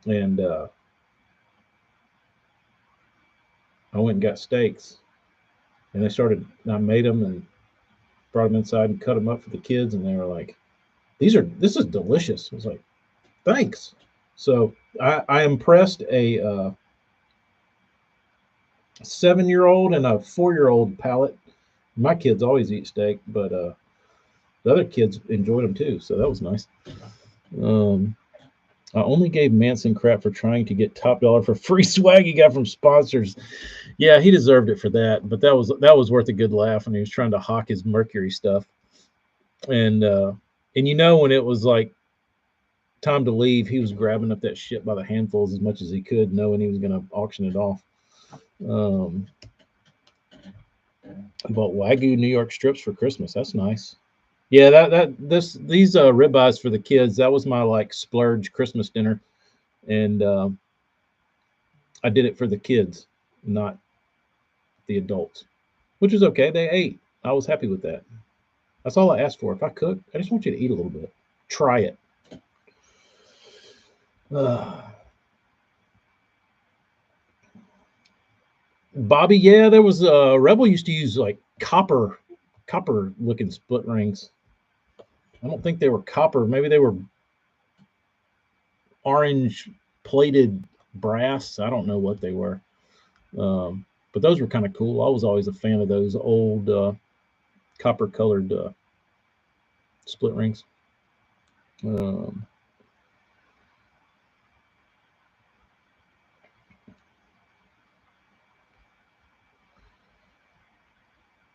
And I went and got steaks. And I made them and brought them inside and cut them up for the kids. And they were like, this is delicious. I was like, thanks. So I impressed a 7-year-old and a 4-year-old palate. My kids always eat steak, but the other kids enjoyed them too. So that was nice. I only gave Manson crap for trying to get top dollar for free swag he got from sponsors. Yeah, he deserved it for that, but that was worth a good laugh when he was trying to hawk his Mercury stuff. And when it was like time to leave, he was grabbing up that shit by the handfuls as much as he could, knowing he was going to auction it off. I bought Wagyu New York strips for Christmas. That's nice. Yeah, these ribeyes for the kids. That was my like splurge Christmas dinner, and I did it for the kids, not the adults, which is okay. They ate. I was happy with that. That's all I asked for. If I cook, I just want you to eat a little bit. Try it. Bobby, yeah, there was Rebel used to use like copper looking split rings. I don't think they were copper. Maybe they were orange plated brass. I don't know what they were. But those were kind of cool. I was always a fan of those old copper colored split rings.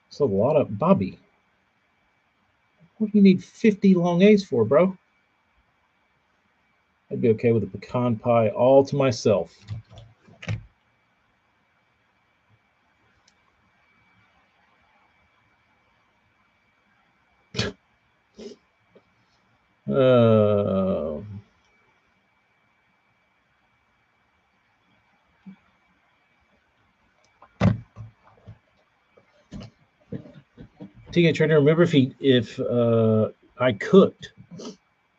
So a lot of Bobby. What do you need 50 long A's for, bro? I'd be okay with a pecan pie all to myself. TK Trainer, remember if I cooked,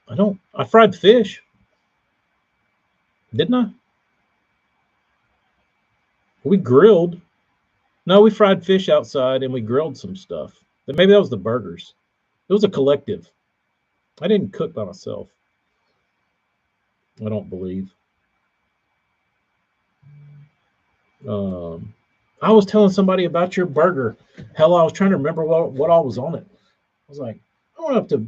I fried fish, didn't I? We grilled. No, we fried fish outside and we grilled some stuff. Maybe that was the burgers. It was a collective. I didn't cook by myself. I don't believe. I was telling somebody about your burger. Hell, I was trying to remember what all was on it. I was like, I went up to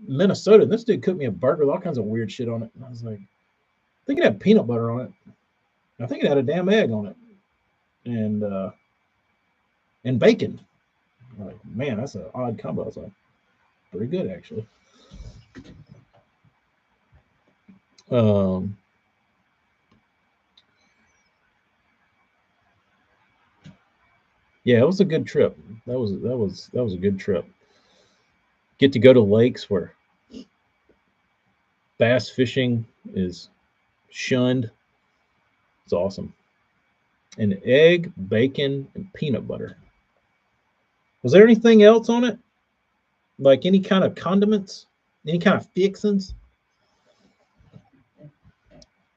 Minnesota, and this dude cooked me a burger with all kinds of weird shit on it. And I was like, I think it had peanut butter on it. I think it had a damn egg on it, and bacon. I'm like, man, that's an odd combo. I was like, pretty good actually. Yeah, it was a good trip. That was a good trip. Get to go to lakes where bass fishing is shunned. It's awesome. An egg, bacon, and peanut butter. Was there anything else on it? Like any kind of condiments? Any kind of fixins?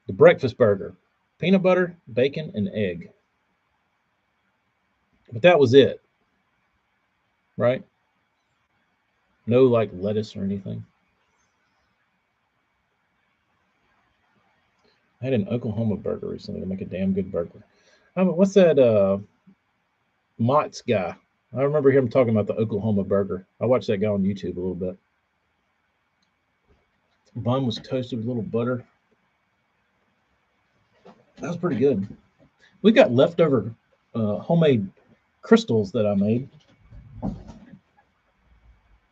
The breakfast burger. Peanut butter, bacon, and egg. But that was it. Right? No like lettuce or anything. I had an Oklahoma burger recently to make a damn good burger. What's that Mott's guy? I remember him talking about the Oklahoma burger. I watched that guy on YouTube a little bit. Bun was toasted with a little butter. That was pretty good. We got leftover homemade crystals that I made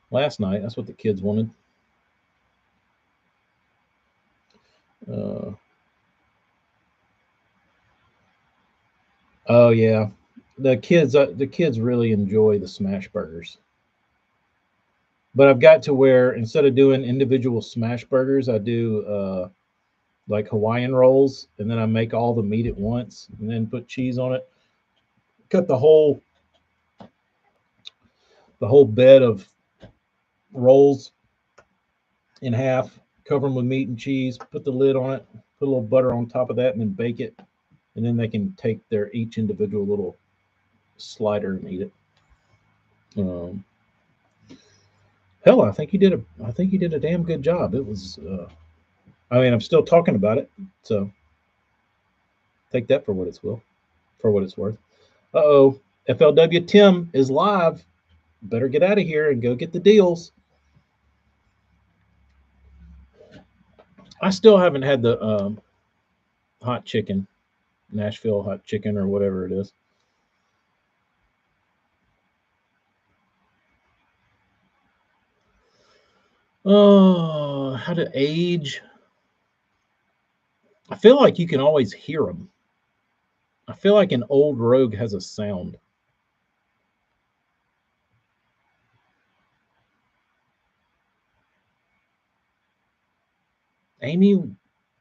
last night. That's what the kids wanted. Oh yeah, the kids really enjoy the smash burgers. But I've got to where instead of doing individual smash burgers, I do like Hawaiian rolls, and then I make all the meat at once, and then put cheese on it. Cut the whole bed of rolls in half, cover them with meat and cheese, put the lid on it, put a little butter on top of that, and then bake it. And then they can take their each individual little slider and eat it. Um, hell, I think he did a damn good job. It was. I mean, I'm still talking about it, so take that for what it's will, for what it's worth. Uh-oh, FLW Tim is live. Better get out of here and go get the deals. I still haven't had the hot chicken, Nashville hot chicken or whatever it is. Oh, how to age? I feel like you can always hear them. I feel like an old Rogue has a sound. Amy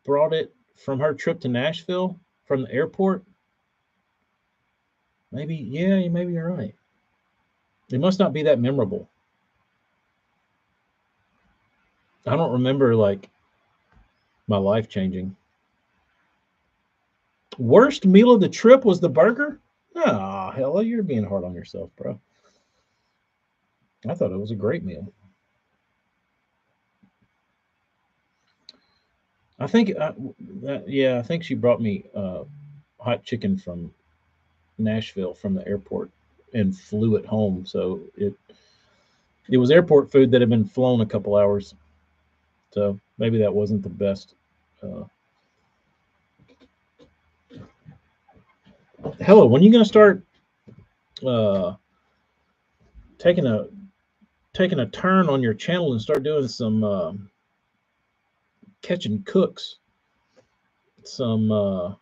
brought it from her trip to Nashville from the airport. Maybe, yeah, maybe you're right. It must not be that memorable. I don't remember like my life changing. Worst meal of the trip was the burger? Ah, hell, you're being hard on yourself, bro. I thought it was a great meal. I think, yeah, I think she brought me hot chicken from Nashville from the airport and flew it home. So it was airport food that had been flown a couple hours. So maybe that wasn't the best. Uh, Hello, when are you going to start uh, taking a taking a turn on your channel and start doing some catching cooks, some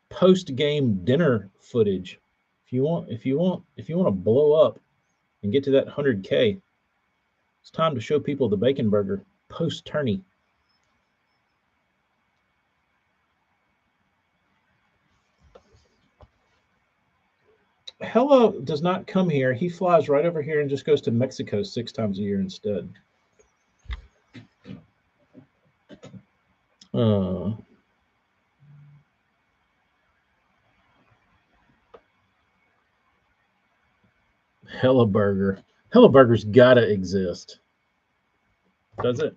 post game dinner footage? If you want to blow up and get to that 100K, it's time to show people the bacon burger post tourney. Hello does not come here. He flies right over here and just goes to Mexico 6 times a year instead. Uh, Hella Burger. Hella Burger's gotta exist. Does it?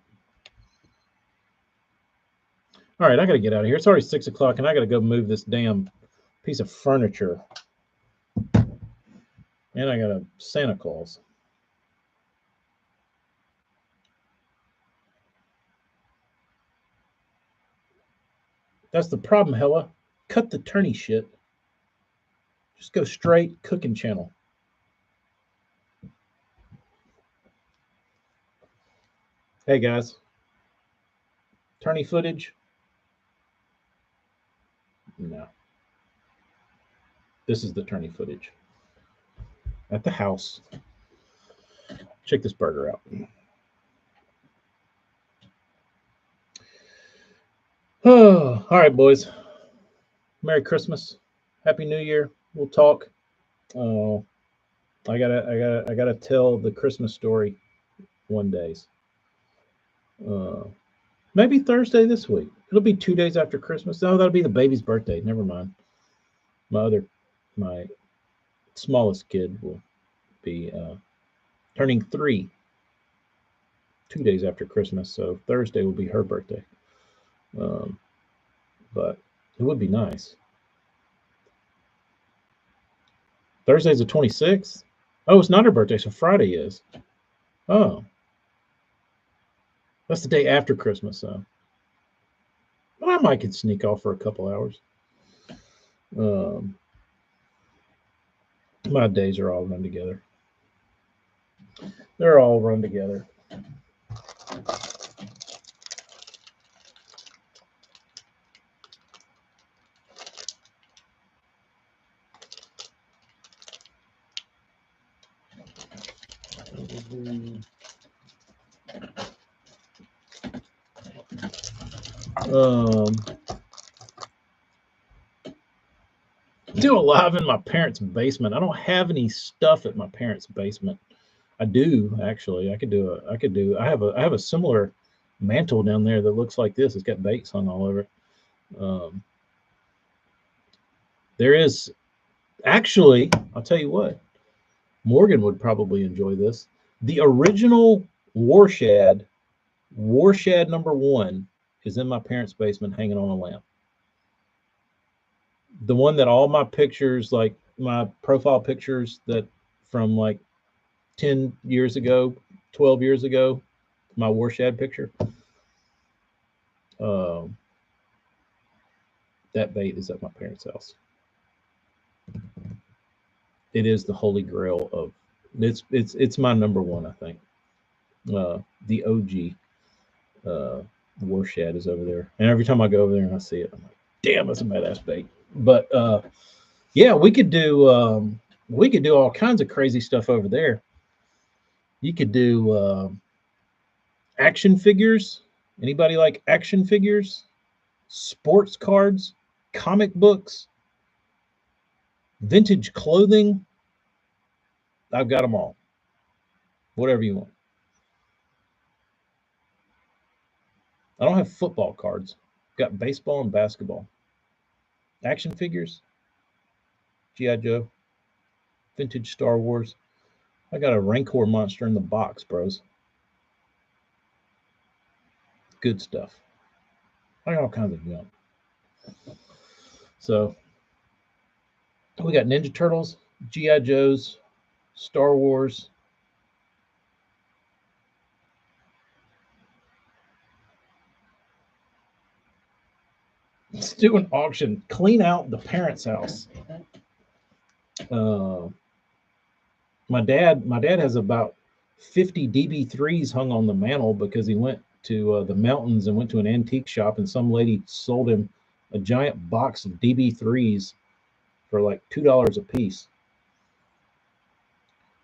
All right, I gotta get out of here. It's already 6 o'clock, and I gotta go move this damn piece of furniture. And I got a Santa Claus. That's the problem, Hella. Cut the tourney shit. Just go straight cooking channel. Hey guys, tourney footage? No. This is the tourney footage at the house. Check this burger out. Oh, all right, boys. Merry Christmas. Happy New Year. We'll talk. Oh, I gotta tell the Christmas story one days. Uh, maybe Thursday this week. It'll be 2 days after Christmas. Oh, that'll be the baby's birthday. Never mind. My smallest kid will be turning 3 2 days after Christmas. So Thursday will be her birthday. Um, but it would be nice. Thursday's the 26th. Oh, it's not her birthday, so Friday is. Oh, that's the day after Christmas, so well, I might could sneak off for a couple hours. Um, my days are all run together. They're all run together. Do a live in my parents' basement. I don't have any stuff at my parents' basement. I do actually. I have a similar mantle down there that looks like this. It's got dates hung all over it. Um, there is actually, I'll tell you what, Morgan would probably enjoy this. The original Warshad number one is in my parents' basement hanging on a lamp. The one that all my pictures, like my profile pictures that from like 10 years ago, 12 years ago, my Warshad picture. That bait is at my parents' house. It is the holy grail of it's my number one, I think. The OG Warshad is over there, and every time I go over there and I see it, I'm like, damn, that's a badass bait. But yeah, we could do all kinds of crazy stuff over there. You could do action figures. Anybody like action figures? Sports cards, comic books, vintage clothing. I've got them all. Whatever you want. I don't have football cards. I've got baseball and basketball. Action figures, G.I. Joe, vintage Star Wars. I got a Rancor monster in the box, bros. Good stuff. I got all kinds of junk. So we got Ninja Turtles, G.I. Joes, Star Wars. Let's do an auction. Clean out the parents' house. My dad has about 50 DB3s hung on the mantle because he went to the mountains and went to an antique shop, and some lady sold him a giant box of DB3s for like $2 a piece.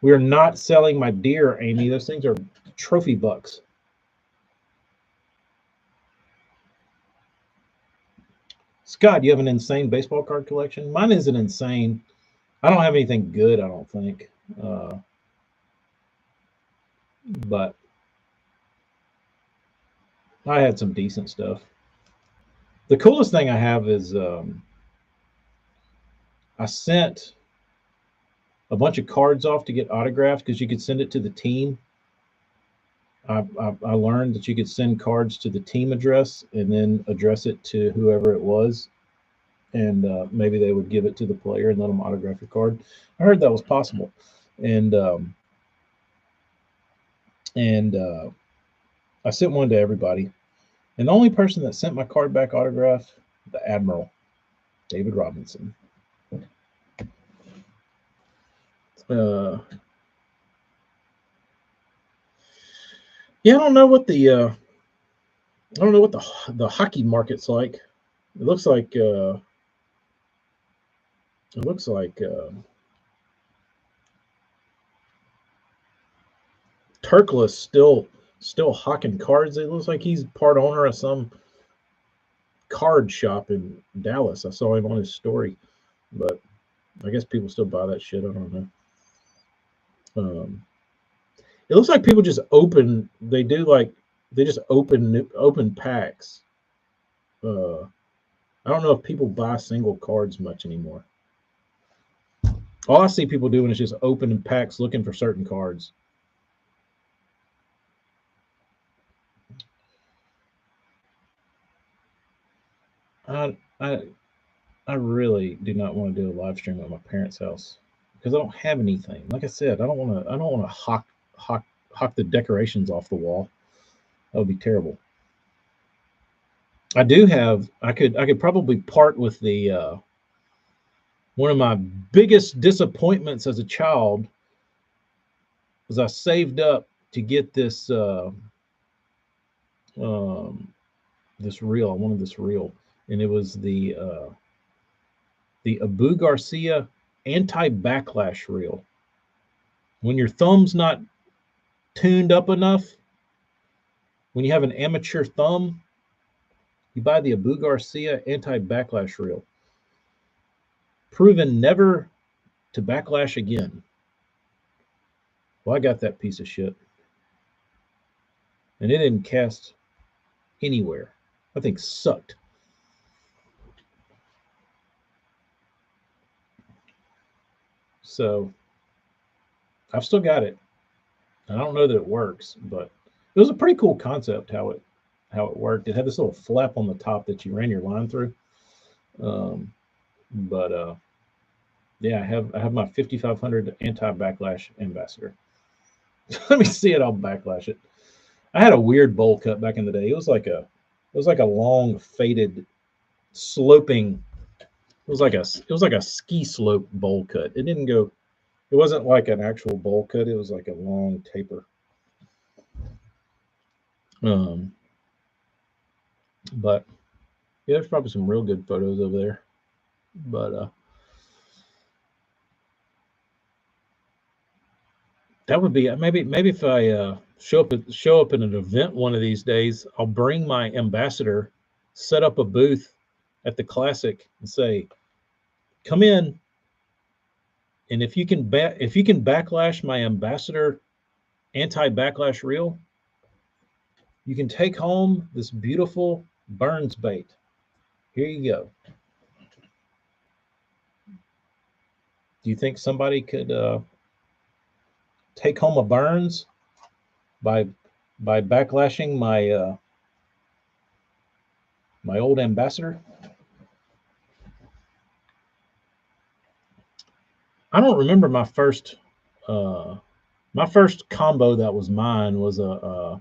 We are not selling my deer, Amy. Those things are trophy bucks. Scott, you have an insane baseball card collection? Mine isn't insane. I don't have anything good, I don't think. But I had some decent stuff. The coolest thing I have is I sent a bunch of cards off to get autographed because you could send it to the team. I learned that you could send cards to the team address and then address it to whoever it was, and maybe they would give it to the player and let them autograph your card. I heard that was possible, and I sent one to everybody. And the only person that sent my card back autographed, the Admiral, David Robinson. Yeah, I don't know what the hockey market's like. It looks like Turklis still hawking cards. It looks like he's part owner of some card shop in Dallas. I saw him on his story, but I guess people still buy that shit. I don't know. It looks like people just open. They just open packs. I don't know if people buy single cards much anymore. All I see people doing is just opening packs looking for certain cards. I really do not want to do a live stream at my parents' house because I don't have anything. Like I said, I don't want to hawk the decorations off the wall. That would be terrible. I do have. I could probably part with the one of my biggest disappointments as a child was I saved up to get this this reel. I wanted this reel, and it was the Abu Garcia anti-backlash reel. When your thumb's not tuned up enough, when you have an amateur thumb, You buy the Abu Garcia anti-backlash reel, proven never to backlash again. Well, I got that piece of shit, and it didn't cast anywhere. That thing sucked. So I've still got it. I don't know that it works, but it was a pretty cool concept how it worked. It had this little flap on the top that you ran your line through. But yeah, I have my 5500 anti-backlash ambassador. Let me see it. I'll backlash it. I had a weird bowl cut back in the day. It was like a long faded sloping. It was like a ski slope bowl cut. It didn't go. It wasn't like an actual bowl cut. It was like a long taper. Um, but yeah, there's probably some real good photos over there. But that would be maybe if I show up in an event one of these days, I'll bring my ambassador, set up a booth at the Classic, and say, "Come in, and if you can backlash my ambassador anti-backlash reel, you can take home this beautiful Burns bait. Here you go." Do you think somebody could take home a Burns by backlashing my old ambassador? I don't remember my first combo that was mine was a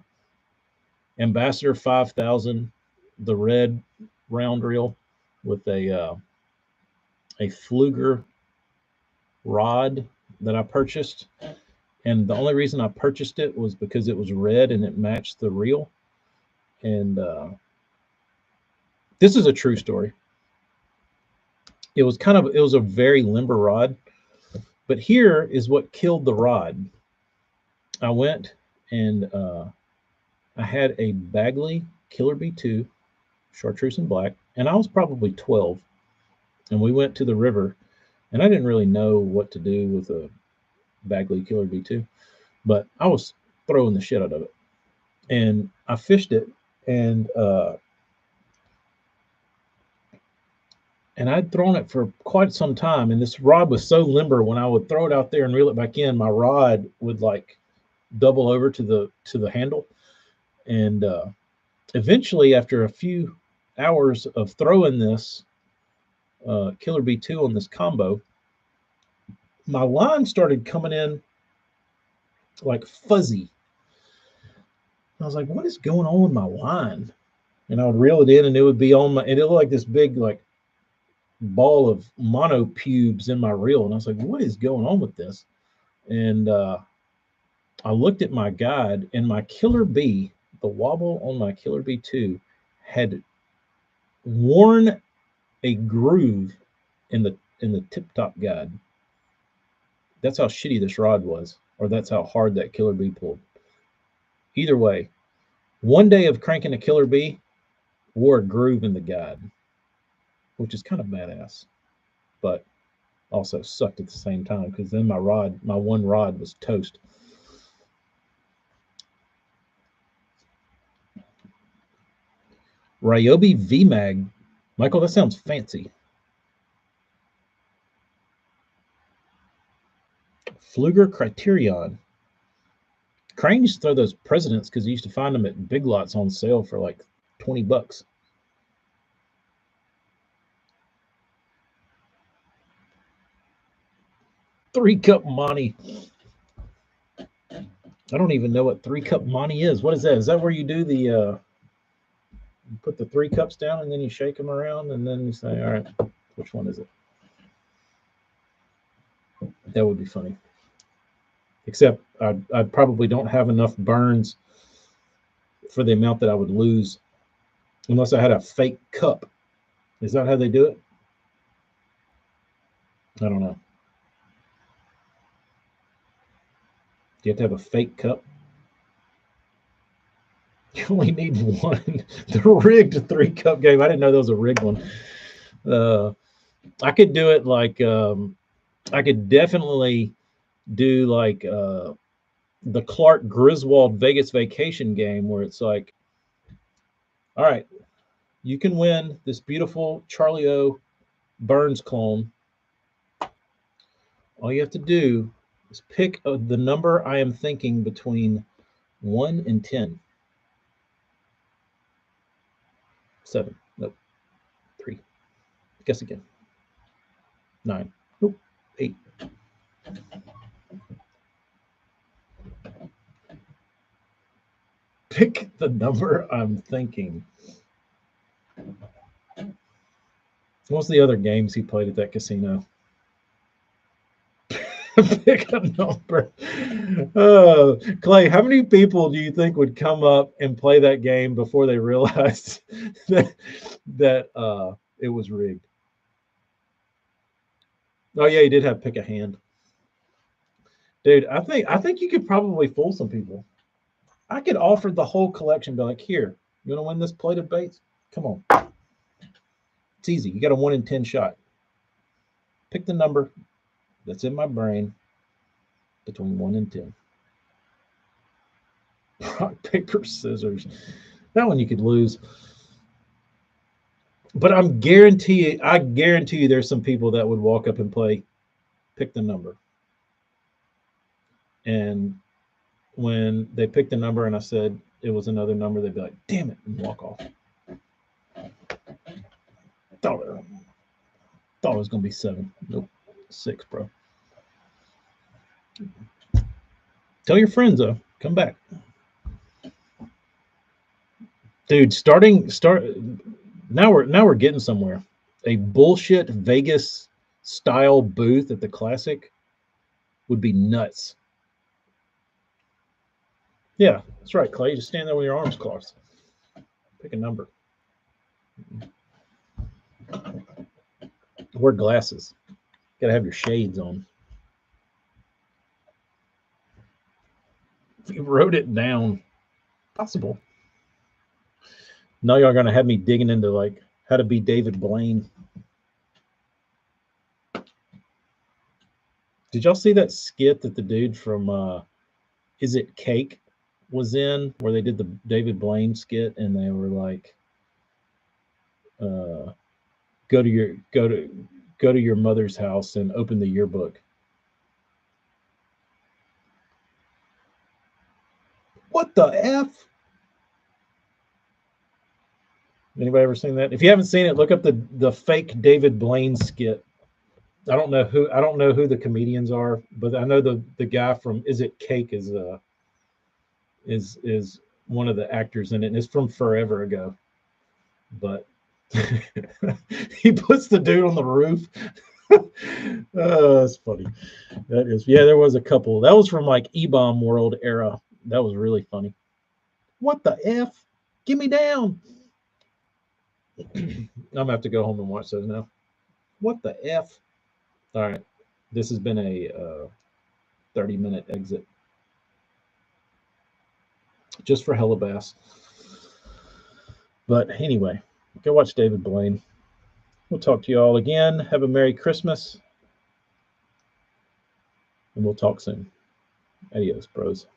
Ambassador 5000, the red round reel with a Fluger rod that I purchased. And the only reason I purchased it was because it was red and it matched the reel. And this is a true story. It was a very limber rod, but here is what killed the rod. I went and I had a Bagley Killer B2 chartreuse and black, and I was probably 12. And we went to the river, and I didn't really know what to do with a Bagley Killer B2, but I was throwing the shit out of it. And I fished it, and I'd thrown it for quite some time. And this rod was so limber, when I would throw it out there and reel it back in, my rod would like double over to the handle. And eventually, after a few hours of throwing this Killer B2 on this combo, my line started coming in like fuzzy. I was like, what is going on with my line? And I would reel it in, and it would be on my, and it looked like this big like ball of mono pubes in my reel. And I was like, what is going on with this? And I looked at my guide, and my Killer B, the wobble on my Killer B2 had worn a groove in the tip top guide. That's how shitty this rod was, or that's how hard that Killer B pulled. Either way, one day of cranking a Killer B wore a groove in the guide, which is kind of badass, but also sucked at the same time, because then my one rod was toast. Ryobi VMAG. Michael, that sounds fancy. Fluger Criterion. Crane used to throw those presidents because he used to find them at Big Lots on sale for like $20. Three Cup Monty. I don't even know what 3-cup Monty is. What is that? Is that where you do the you put the 3 cups down and then you shake them around and then you say, all right, which one is it? That would be funny. Except I probably don't have enough burns for the amount that I would lose unless I had a fake cup. Is that how they do it? I don't know. Do you have to have a fake cup? only need one. The rigged 3-cup game. I didn't know there was a rigged one. I could do it like I could definitely do like the Clark Griswold Vegas Vacation game where it's like, all right, you can win this beautiful Charlie O. Burns clone. All you have to do is pick the number I am thinking between 1 and 10. 7. Nope. 3. Guess again. 9. Nope. 8. Pick the number I'm thinking. What's the other games he played at that casino? Pick a number. Clay, how many people do you think would come up and play that game before they realized that it was rigged? Oh yeah, he did have pick a hand. Dude, I think you could probably fool some people. I could offer the whole collection, be like, here, you want to win this plate of baits? Come on. It's easy. You got a 1 in 10 shot. Pick the number that's in my brain between 1 and 10. Rock, paper, scissors. That one you could lose. But I guarantee you there's some people that would walk up and play pick the number. And when they picked the number and I said it was another number, they'd be like, damn it, and walk off. Thought it was going to be 7. Nope. 6, bro. Tell your friends, though. Come back. Dude, now we're getting somewhere. A bullshit Vegas style booth at the Classic would be nuts. Yeah, that's right, Clay. Just stand there with your arms crossed. Pick a number. Wear glasses. Gotta have your shades on. If you wrote it down, possible. Now y'all gonna have me digging into like how to be David Blaine. Did y'all see that skit that the dude from Is It Cake was in, where they did the David Blaine skit and they were like, go to your mother's house and open the yearbook. What the F? Anybody ever seen that? If you haven't seen it, look up the fake David Blaine skit. I don't know who the comedians are, but I know the guy from Is It Cake is one of the actors in it, and it's from forever ago. But he puts the dude on the roof. That's funny. That is, yeah, there was a couple. That was from like E-Bomb World era. That was really funny. What the F? Get me down. I'm gonna have to go home and watch those now. What the F? All right. This has been a 30-minute exit. Just for Hellabass. But anyway, go watch David Blaine. We'll talk to you all again. Have a Merry Christmas. And we'll talk soon. Adios, bros.